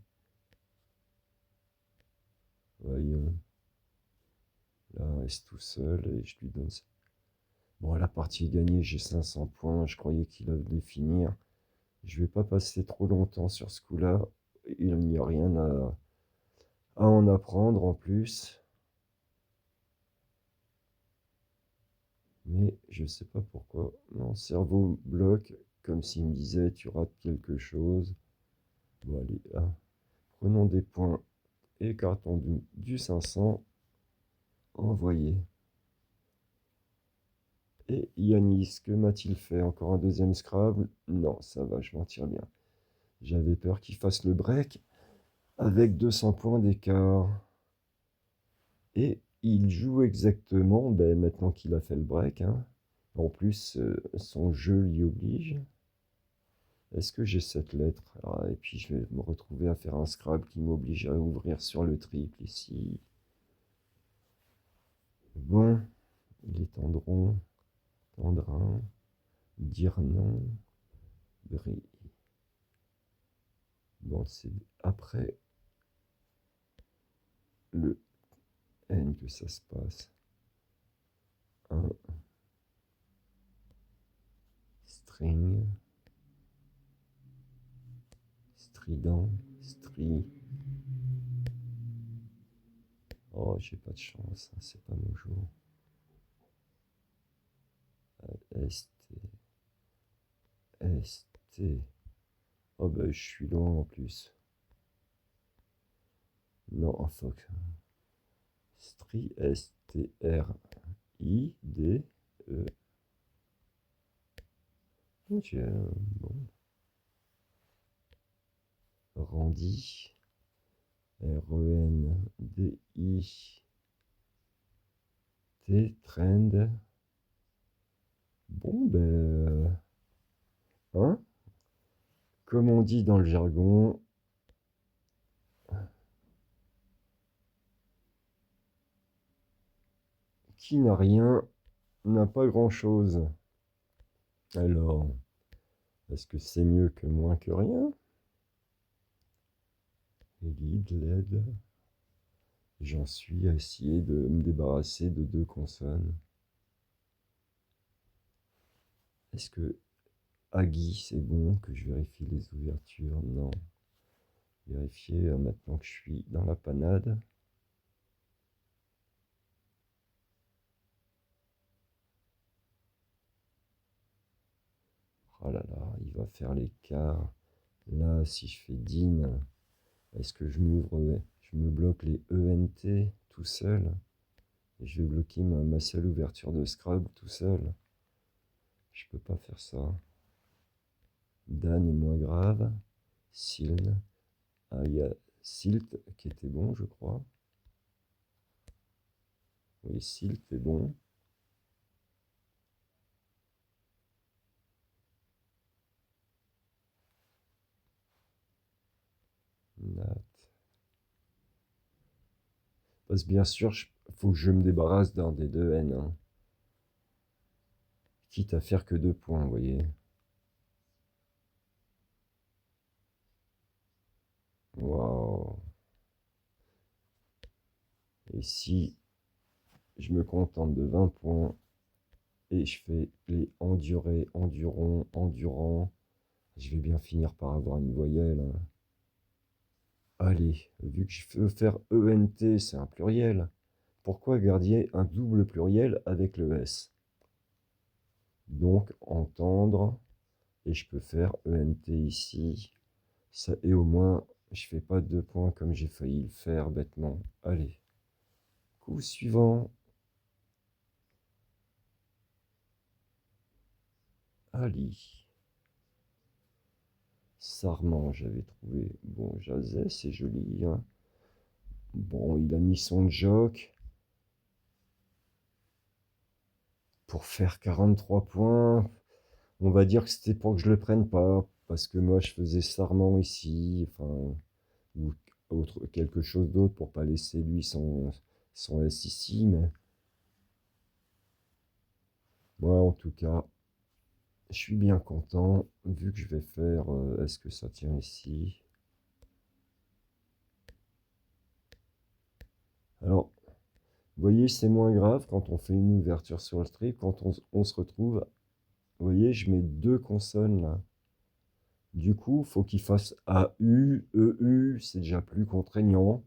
A: Voyons. Là, un S tout seul et je lui donne ça. Bon, la partie est gagnée, j'ai 500 points. Je croyais qu'il allait finir. Je vais pas passer trop longtemps sur ce coup-là. Il n'y a rien à en apprendre en plus. Mais je sais pas pourquoi. Mon cerveau bloque comme s'il me disait tu rates quelque chose. Bon allez, prenons des points Et carton du 500 envoyé. Et Yanis, que m'a-t-il fait? Encore un deuxième Scrabble? Non, ça va, je m'en tire bien. J'avais peur qu'il fasse le break avec 200 points d'écart. Et il joue exactement, ben, maintenant qu'il a fait le break, hein. En plus, son jeu l'y oblige. Est-ce que j'ai cette lettre? Et puis je vais me retrouver à faire un Scrabble qui m'oblige à ouvrir sur le triple ici. Bon, les tendrons, tendrin, dire non, bris. Bon, c'est après le N que ça se passe. Un string, strident, Oh, j'ai pas de chance, hein, c'est pas mon jour. ST, ST. Oh bah je suis loin en plus. Non, oh fuck. S-T-R-I-D-E. Ok, bon. Randy. R-E-N-D-I-T. Trend. Bon, ben. Hein? Comme on dit dans le jargon. Qui n'a rien n'a pas grand-chose. Alors, est-ce que c'est mieux que moins que rien? Lead, LED. J'en suis à essayer de me débarrasser de 2 consonnes. Est-ce que Agui, c'est bon que je vérifie les ouvertures? Non. Vérifier maintenant que je suis dans la panade. Oh là là, il va faire l'écart. Là, si je fais DIN, est-ce que je m'ouvre, je me bloque les ENT tout seul? Et je vais bloquer ma seule ouverture de Scrabble tout seul. Je peux pas faire ça. Dan est moins grave. Siln. Ah, il y a Silt qui était bon, je crois. Oui, Silt est bon. Nat. Parce que bien sûr, il faut que je me débarrasse d'un des deux N, hein. Quitte à faire que 2 points, vous voyez. Waouh. Et si je me contente de 20 points et je fais les endurés, endurons, endurant, je vais bien finir par avoir une voyelle, hein. Allez, vu que je veux faire ENT, c'est un pluriel. Pourquoi garder un double pluriel avec le S? Donc, entendre, et je peux faire ENT ici. Ça, et au moins, je fais pas 2 points comme j'ai failli le faire bêtement. Allez, coup suivant. Ali. Sarment, j'avais trouvé. Bon, Jazet, c'est joli, hein. Bon, il a mis son joke pour faire 43 points. On va dire que c'était pour que je le prenne pas, parce que moi je faisais Sarment ici, enfin, ou quelque chose d'autre pour pas laisser lui son S ici, mais moi en tout cas, je suis bien content, vu que je vais faire, est-ce que ça tient ici? Alors, vous voyez, c'est moins grave quand on fait une ouverture sur le trip, quand on se retrouve, vous voyez, je mets 2 consonnes là. Du coup, faut qu'il fasse AU, EU, c'est déjà plus contraignant.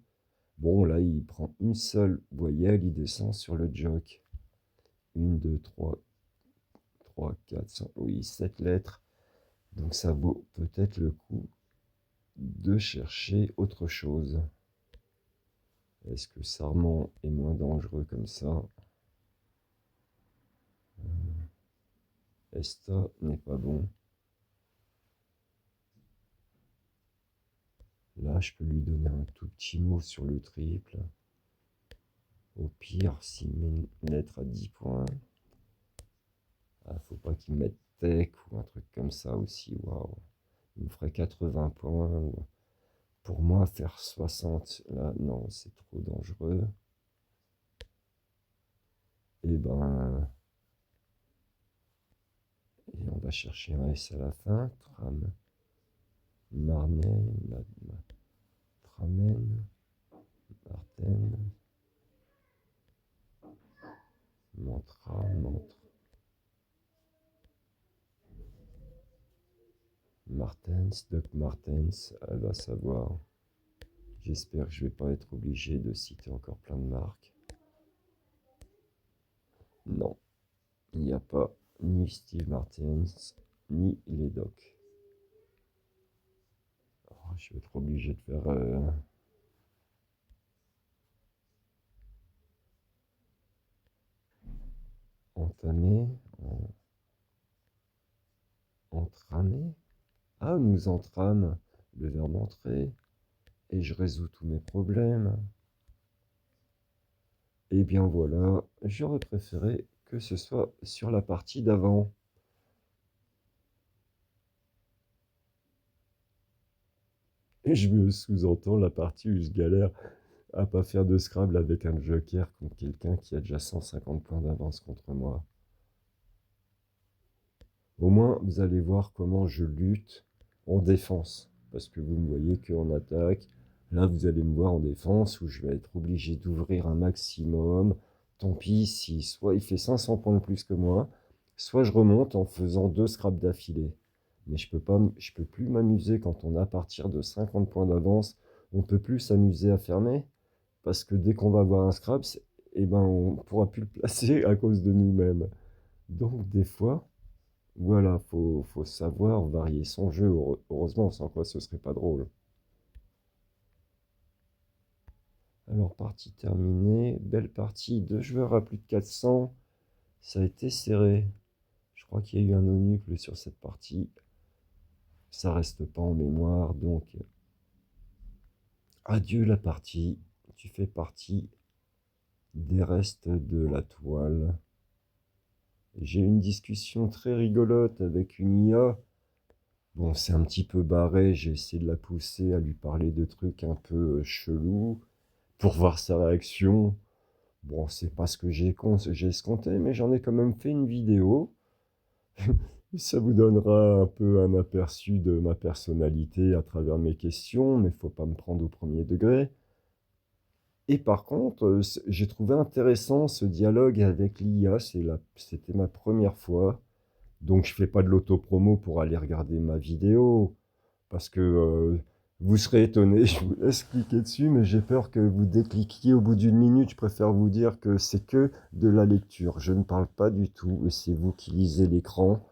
A: Bon, là, il prend une seule voyelle, il descend sur le joke. 1, 2, 3, 4, 5, oui, 7 lettres. Donc ça vaut peut-être le coup de chercher autre chose. Est-ce que Sarment est moins dangereux comme ça? Esta n'est pas bon. Là, je peux lui donner un tout petit mot sur le triple. Au pire, s'il met une lettre à 10 points. Ah, faut pas qu'il mette tech ou un truc comme ça aussi. Waouh. Il me ferait 80 points. Pour moi, faire 60, là, non, c'est trop dangereux. Et ben, et on va chercher un S à la fin. Tram, Marnay, Tramen, Marten, Mantra, Mantre, Martens, Doc Martens, elle va savoir. J'espère que je vais pas être obligé de citer encore plein de marques. Non, il n'y a pas ni Steve Martens, ni les docs. Oh, je vais être obligé de faire entamer, entramer. Ah, nous entrame le verbe entrer et je résous tous mes problèmes. Eh bien voilà, j'aurais préféré que ce soit sur la partie d'avant. Et je me sous-entends la partie où je galère à pas faire de Scrabble avec un joker contre quelqu'un qui a déjà 150 points d'avance contre moi. Au moins, vous allez voir comment je lutte en défense. Parce que vous me voyez qu'en attaque. Là, vous allez me voir en défense où je vais être obligé d'ouvrir un maximum. Tant pis si soit il fait 500 points de plus que moi, soit je remonte en faisant 2 scraps d'affilée. Mais je peux plus m'amuser quand on a à partir de 50 points d'avance. On peut plus s'amuser à fermer. Parce que dès qu'on va avoir un scrap, eh ben, on pourra plus le placer à cause de nous-mêmes. Donc des fois, voilà, faut savoir varier son jeu. Heureusement, sans quoi ce serait pas drôle. Alors, partie terminée. Belle partie. 2 joueurs à plus de 400. Ça a été serré. Je crois qu'il y a eu un onucle sur cette partie. Ça reste pas en mémoire, donc adieu la partie. Tu fais partie des restes de la toile. J'ai eu une discussion très rigolote avec une IA. Bon, c'est un petit peu barré, j'ai essayé de la pousser à lui parler de trucs un peu chelous pour voir sa réaction. Bon, c'est pas ce que j'ai escompté, mais j'en ai quand même fait une vidéo. Ça vous donnera un peu un aperçu de ma personnalité à travers mes questions, mais faut pas me prendre au premier degré. Et par contre, j'ai trouvé intéressant ce dialogue avec l'IA, c'était ma première fois. Donc je fais pas de l'autopromo pour aller regarder ma vidéo, parce que vous serez étonné, je vous laisse cliquer dessus, mais j'ai peur que vous décliquiez au bout d'une minute. Je préfère vous dire que c'est que de la lecture. Je ne parle pas du tout, et c'est vous qui lisez l'écran.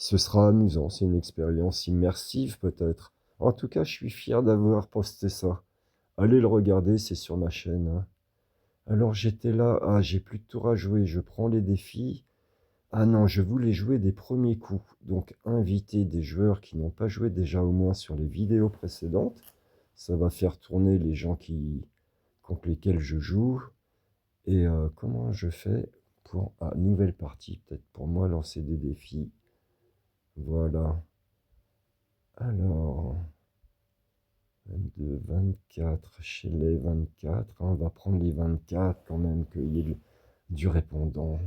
A: Ce sera amusant, c'est une expérience immersive peut-être. En tout cas, je suis fier d'avoir posté ça. Allez le regarder, c'est sur ma chaîne, hein. Alors j'étais là, ah j'ai plus de tour à jouer, je prends les défis. Ah non, je voulais jouer des premiers coups, donc inviter des joueurs qui n'ont pas joué déjà au moins sur les vidéos précédentes. Ça va faire tourner les gens contre lesquels je joue. Et comment je fais pour... Ah, nouvelle partie, peut-être pour moi lancer des défis. Voilà. Alors, 22, 24, chez les 24, hein, on va prendre les 24 quand même, qu'il y ait du répondant.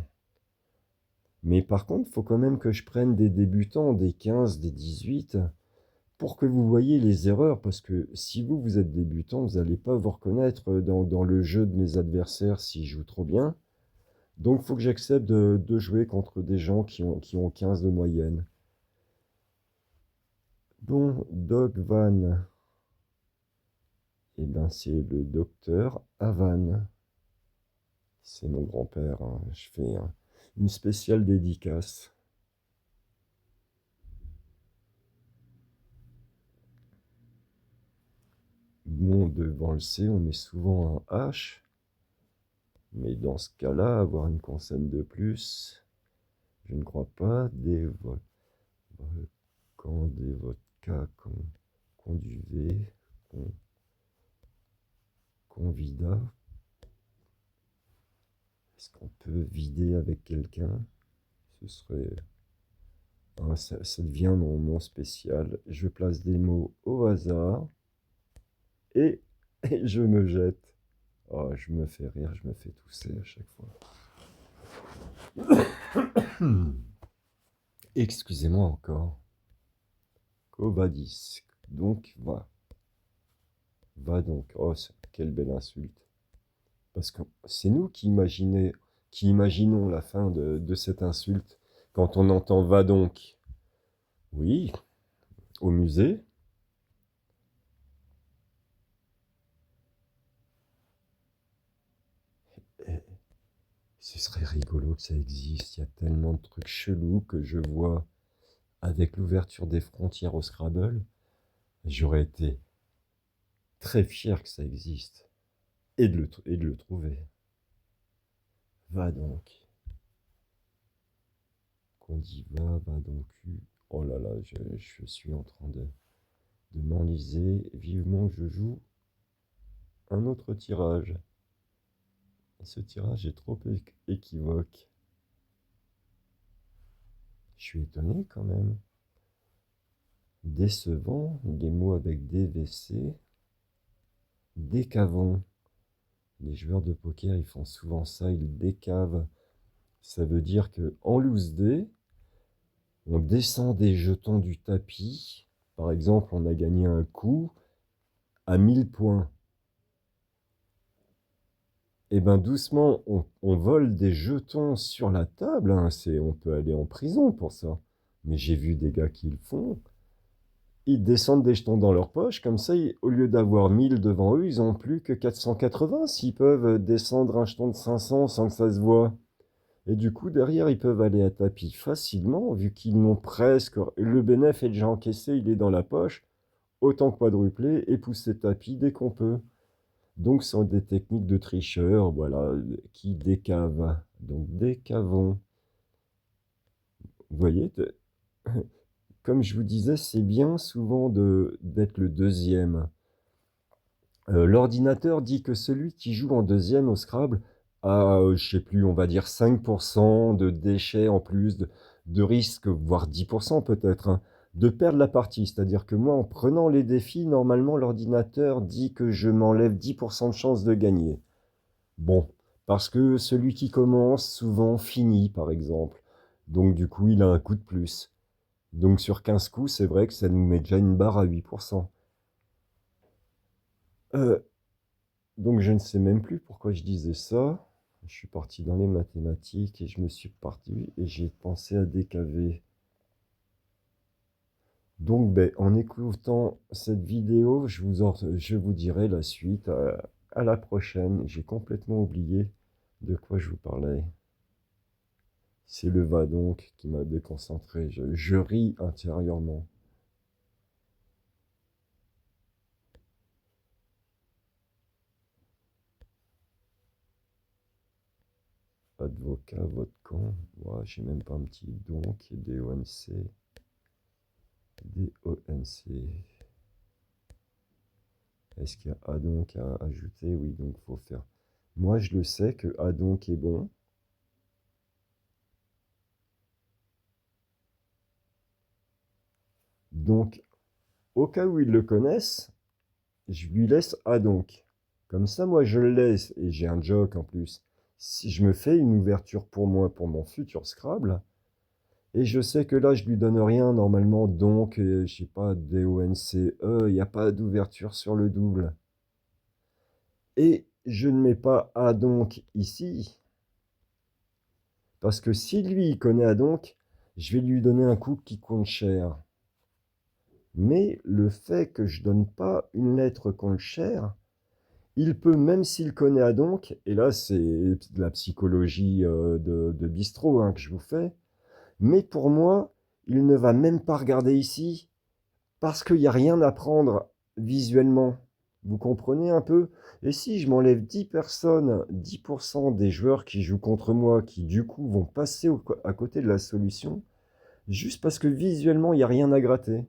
A: Mais par contre, il faut quand même que je prenne des débutants, des 15, des 18, pour que vous voyez les erreurs, parce que si vous êtes débutant, vous n'allez pas vous reconnaître dans le jeu de mes adversaires s'ils jouent trop bien. Donc il faut que j'accepte de jouer contre des gens qui ont 15 de moyenne. Bon, Doc Van, eh ben c'est le docteur Avan. C'est mon grand-père, hein. Je fais une spéciale dédicace. Bon, devant le C, on met souvent un H. Mais dans ce cas-là, avoir une consonne de plus, je ne crois pas. Des volcans, des vodkas, conduvé, convida. Est-ce qu'on peut vider avec quelqu'un? Ce serait... Ah, ça devient mon nom spécial. Je place des mots au hasard et, et je me jette. Oh, je me fais rire, je me fais tousser à chaque fois. Excusez-moi encore. Covadis. Donc, va. Va donc. Oh, quelle belle insulte. Parce que c'est nous qui imaginons la fin de cette insulte quand on entend va donc. Oui, au musée. Et ce serait rigolo que ça existe. Il y a tellement de trucs chelous que je vois avec l'ouverture des frontières au Scrabble. J'aurais été très fier que ça existe et de le trouver. Va donc. Qu'on dit va donc. Oh là là, je suis en train de m'enliser. Vivement que je joue un autre tirage. Et ce tirage est trop équivoque. Je suis étonné quand même. Décevant, des mots avec DVC. Décavant. Les joueurs de poker, ils font souvent ça, ils décavent. Ça veut dire que en loose dé, on descend des jetons du tapis. Par exemple, on a gagné un coup à 1000 points. Et ben doucement, on vole des jetons sur la table. Hein. On peut aller en prison pour ça. Mais j'ai vu des gars qui le font. Ils descendent des jetons dans leur poche. Comme ça, au lieu d'avoir 1000 devant eux, ils n'ont plus que 480 s'ils peuvent descendre un jeton de 500 sans que ça se voit. Et du coup, derrière, ils peuvent aller à tapis facilement, vu qu'ils n'ont presque... Le bénéf est déjà encaissé, il est dans la poche. Autant quadrupler et pousser tapis dès qu'on peut. Donc, ce sont des techniques de tricheurs, voilà, qui décavent. Donc, décavons. Vous voyez, comme je vous disais, c'est bien souvent d'être le deuxième. L'ordinateur dit que celui qui joue en deuxième au Scrabble a, je sais plus, on va dire 5% de déchets en plus, de risque, voire 10% peut-être, hein, de perdre la partie. C'est-à-dire que moi, en prenant les défis, normalement, l'ordinateur dit que je m'enlève 10% de chance de gagner. Bon, parce que celui qui commence souvent finit, par exemple. Donc du coup, il a un coup de plus. Donc sur 15 coups, c'est vrai que ça nous met déjà une barre à 8%. Donc je ne sais même plus pourquoi je disais ça. Je suis parti dans les mathématiques et je me suis parti et j'ai pensé à décaver. Donc en écoutant cette vidéo, je vous dirai la suite. À la prochaine. J'ai complètement oublié de quoi je vous parlais. C'est le va donc qui m'a déconcentré. Je ris intérieurement. Advocat, vote quand? Ouais, j'ai même pas un petit donc. DONC. DONC. Est-ce qu'il y a A donc à ajouter? Oui, donc faut faire. Moi, je le sais que A donc est bon. Donc, au cas où ils le connaissent, je lui laisse A donc. Comme ça, moi, je le laisse. Et j'ai un joke en plus. Si je me fais une ouverture pour moi, pour mon futur Scrabble, et je sais que là, je lui donne rien normalement, donc, je sais pas, DONCE, il n'y a pas d'ouverture sur le double. Et je ne mets pas A donc ici, parce que si lui, il connaît A donc, je vais lui donner un coup qui compte cher. Mais le fait que je donne pas une lettre compte cher, il peut, même s'il connaît A donc, et là, c'est de la psychologie de bistrot hein, que je vous fais, mais pour moi, il ne va même pas regarder ici, parce qu'il n'y a rien à prendre visuellement. Vous comprenez un peu? Et si je m'enlève 10 personnes, 10% des joueurs qui jouent contre moi, qui du coup vont passer à côté de la solution, juste parce que visuellement, il n'y a rien à gratter.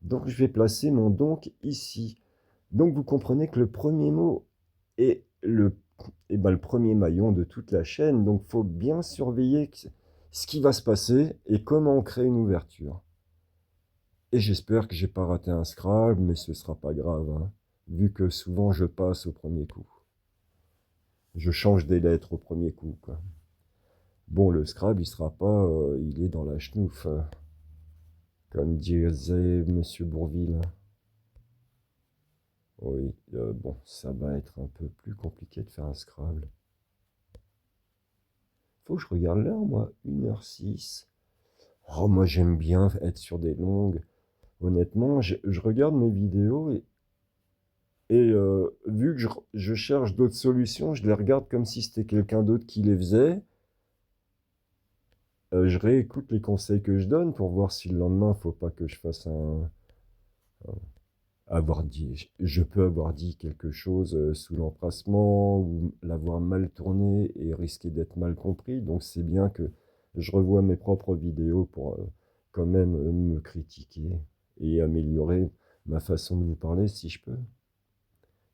A: Donc je vais placer mon donc ici. Donc vous comprenez que le premier mot est le premier maillon de toute la chaîne. Donc il faut bien surveiller ce qui va se passer et comment on crée une ouverture. Et j'espère que j'ai pas raté un Scrabble, mais ce sera pas grave, hein, vu que souvent je passe au premier coup. Je change des lettres au premier coup, quoi. Bon, le Scrabble, il sera pas, il est dans la schnouf, comme disait Monsieur Bourville. Oui, bon, ça va être un peu plus compliqué de faire un Scrabble. Faut que je regarde l'heure, moi, 1h06. Oh, moi j'aime bien être sur des longues. Honnêtement, je regarde mes vidéos et vu que je cherche d'autres solutions, je les regarde comme si c'était quelqu'un d'autre qui les faisait. Je réécoute les conseils que je donne pour voir si le lendemain, faut pas que je fasse je peux avoir dit quelque chose sous l'empressement ou l'avoir mal tourné et risquer d'être mal compris. Donc c'est bien que je revoie mes propres vidéos pour quand même me critiquer et améliorer ma façon de vous parler si je peux.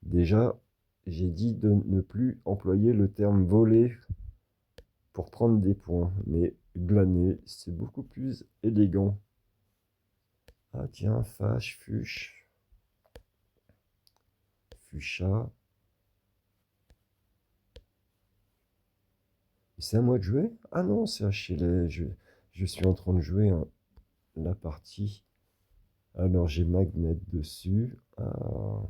A: Déjà, j'ai dit de ne plus employer le terme voler pour prendre des points, mais glaner, c'est beaucoup plus élégant. Ah tiens, fâche, fuche, fuchsia. C'est à moi de jouer? Ah non, c'est à Shelley. Je suis en train de jouer la partie. Alors j'ai Magnet dessus. Ah,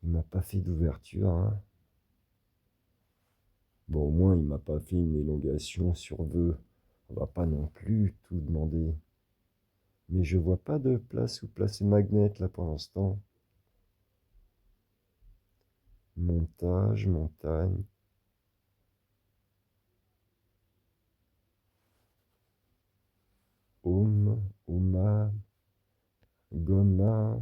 A: il m'a pas fait d'ouverture, hein. Bon, au moins, il m'a pas fait une élongation sur vœux. On va pas non plus tout demander. Mais je vois pas de place où placer Magnet là pour l'instant. Montage, montagne. Home, Oma, Goma.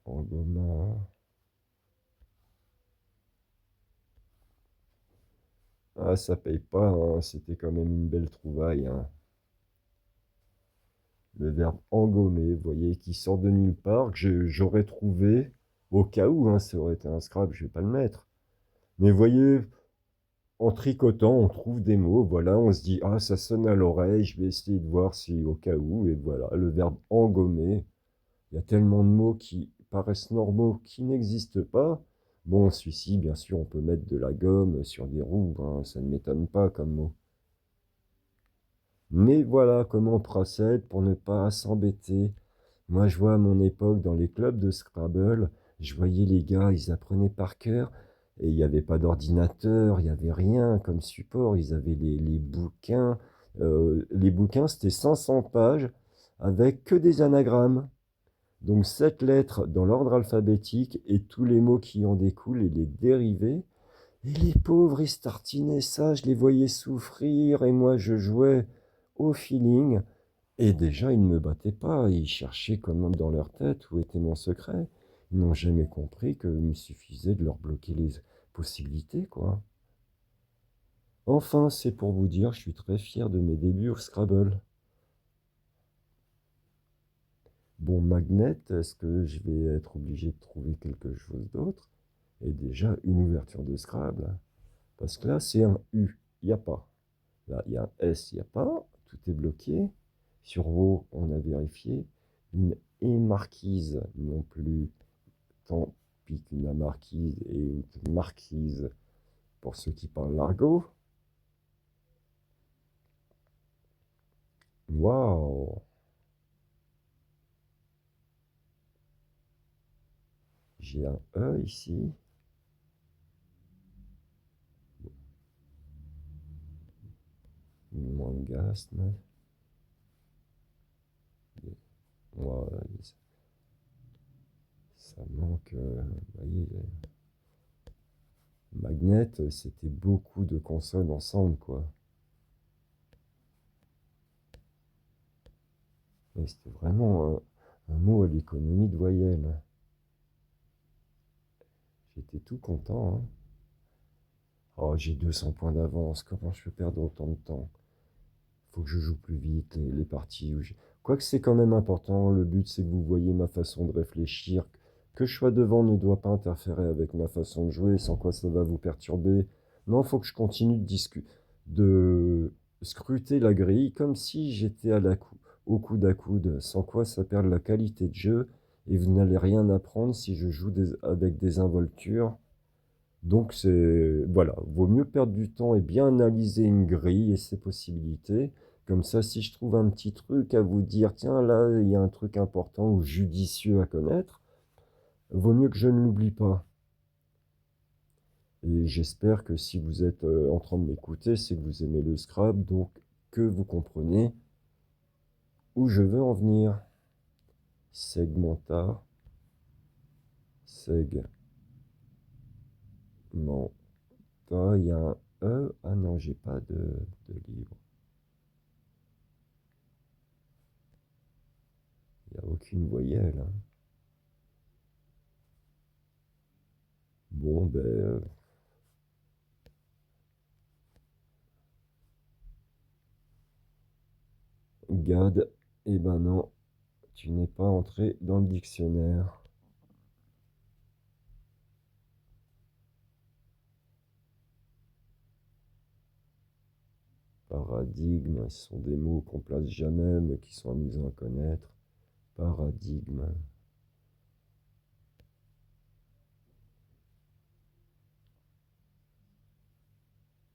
A: Goma. Ah, ça paye pas, hein. C'était quand même une belle trouvaille, hein. Le verbe engommer, vous voyez, qui sort de nulle part, que j'aurais trouvé, au cas où, hein, ça aurait été un Scrabble, je vais pas le mettre. Mais vous voyez, en tricotant, on trouve des mots, voilà, on se dit, ah, ça sonne à l'oreille, je vais essayer de voir si au cas où, et voilà, le verbe engommer. Il y a tellement de mots qui paraissent normaux, qui n'existent pas. Bon, celui-ci, bien sûr, on peut mettre de la gomme sur des roues, hein, ça ne m'étonne pas comme mot. Mais voilà comment on procède pour ne pas s'embêter. Moi, je vois à mon époque, dans les clubs de Scrabble, je voyais les gars, ils apprenaient par cœur, et il n'y avait pas d'ordinateur, il n'y avait rien comme support, ils avaient les bouquins. Les bouquins, c'était 500 pages, avec que des anagrammes. Donc 7 lettres dans l'ordre alphabétique, et tous les mots qui en découlent, et les dérivés. Et les pauvres, ils se tartinaient ça, je les voyais souffrir, et moi, je jouais au feeling. Et déjà, ils ne me battaient pas, ils cherchaient quand même dans leur tête où était mon secret. Ils n'ont jamais compris qu'il me suffisait de leur bloquer les possibilités, quoi. Enfin, c'est pour vous dire, je suis très fier de mes débuts au Scrabble. Bon, Magnet, est-ce que je vais être obligé de trouver quelque chose d'autre? Et déjà, une ouverture de Scrabble. Parce que là, c'est un U, il n'y a pas. Là, il y a un S, il n'y a pas. Tout est bloqué. Sur O, on a vérifié. Une E marquise non plus. Tant pis qu'une marquise et une marquise pour ceux qui parlent l'argot. Waouh! J'ai un E ici. Mangasme. Voilà, ça manque. Vous voyez, Magnet, c'était beaucoup de consonnes ensemble, quoi. Et c'était vraiment un mot à l'économie de voyelles. J'étais tout content, hein. Oh, j'ai 200 points d'avance, comment je peux perdre autant de temps? Faut que je joue plus vite les parties où j'ai... Quoique c'est quand même important, le but c'est que vous voyez ma façon de réfléchir. Que je sois devant ne doit pas interférer avec ma façon de jouer, sans quoi ça va vous perturber. Non, faut que je continue de scruter la grille comme si j'étais au coude à coude, sans quoi ça perd la qualité de jeu et vous n'allez rien apprendre si je joue avec des involtures. Donc c'est voilà, vaut mieux perdre du temps et bien analyser une grille et ses possibilités. Comme ça, si je trouve un petit truc à vous dire, tiens, là, il y a un truc important ou judicieux à connaître, vaut mieux que je ne l'oublie pas. Et j'espère que si vous êtes en train de m'écouter, c'est que vous aimez le Scrabble, donc que vous comprenez où je veux en venir. Segmenta, segmenta, il y a un E. Ah non, j'ai pas de livre. Il n'y a aucune voyelle, hein. Bon, ben, Gad, eh ben non, tu n'es pas entré dans le dictionnaire. Paradigme, ce sont des mots qu'on place jamais, mais qui sont amusants à connaître. Paradigme.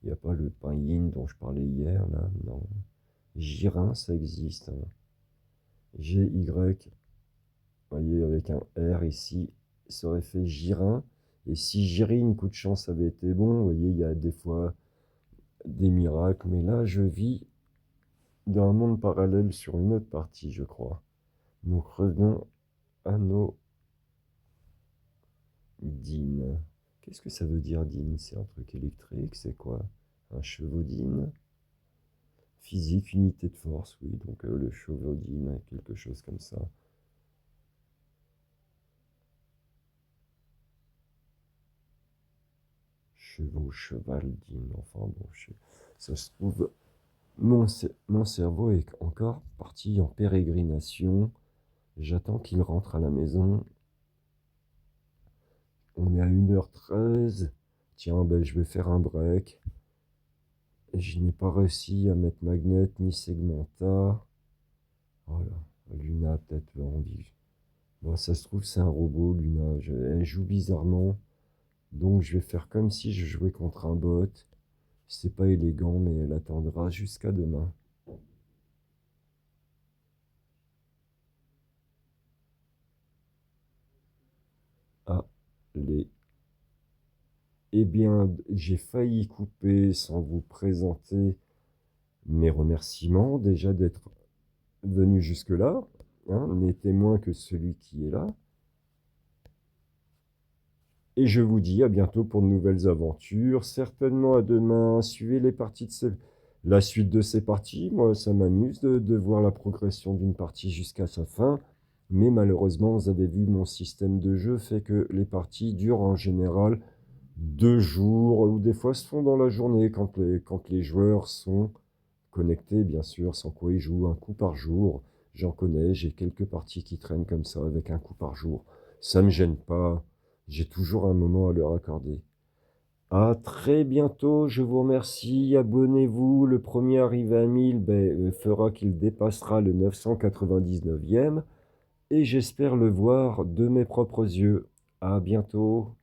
A: Il n'y a pas le pinyin dont je parlais hier, là, non. Girin, ça existe, hein. G-Y, vous voyez, avec un R ici, ça aurait fait Girin. Et si Girine, coup de chance, avait été bon, vous voyez, il y a des fois des miracles, mais là, je vis dans un monde parallèle sur une autre partie, je crois. Nous revenons à nos dînes. Qu'est-ce que ça veut dire, dîne? C'est un truc électrique, c'est quoi? Un chevaudine? Physique, unité de force, oui, donc le chevaudine, quelque chose comme ça. Chevaux, cheval, dîne, enfin bon, ça se trouve, mon cerveau est encore parti en pérégrination. J'attends qu'il rentre à la maison. On est à 1h13. Tiens, ben, je vais faire un break. Je n'ai pas réussi à mettre Magnet ni Segmenta. Voilà. Luna a peut-être envie. Bon, ça se trouve, c'est un robot, Luna. Elle joue bizarrement. Donc, je vais faire comme si je jouais contre un bot. C'est pas élégant, mais elle attendra jusqu'à demain. Allez. Eh bien, j'ai failli couper sans vous présenter mes remerciements déjà d'être venu jusque-là, hein, n'est témoin que celui qui est là. Et je vous dis à bientôt pour de nouvelles aventures, certainement à demain. Suivez la suite de ces parties. Moi, ça m'amuse de voir la progression d'une partie jusqu'à sa fin. Mais malheureusement, vous avez vu, mon système de jeu fait que les parties durent en général 2 jours, ou des fois se font dans la journée quand les joueurs sont connectés, bien sûr, sans quoi ils jouent un coup par jour. J'en connais, j'ai quelques parties qui traînent comme ça avec un coup par jour. Ça me gêne pas, j'ai toujours un moment à leur accorder. À très bientôt, je vous remercie, abonnez-vous, le premier arrivé à 1000 fera qu'il dépassera le 999e, et j'espère le voir de mes propres yeux. À bientôt.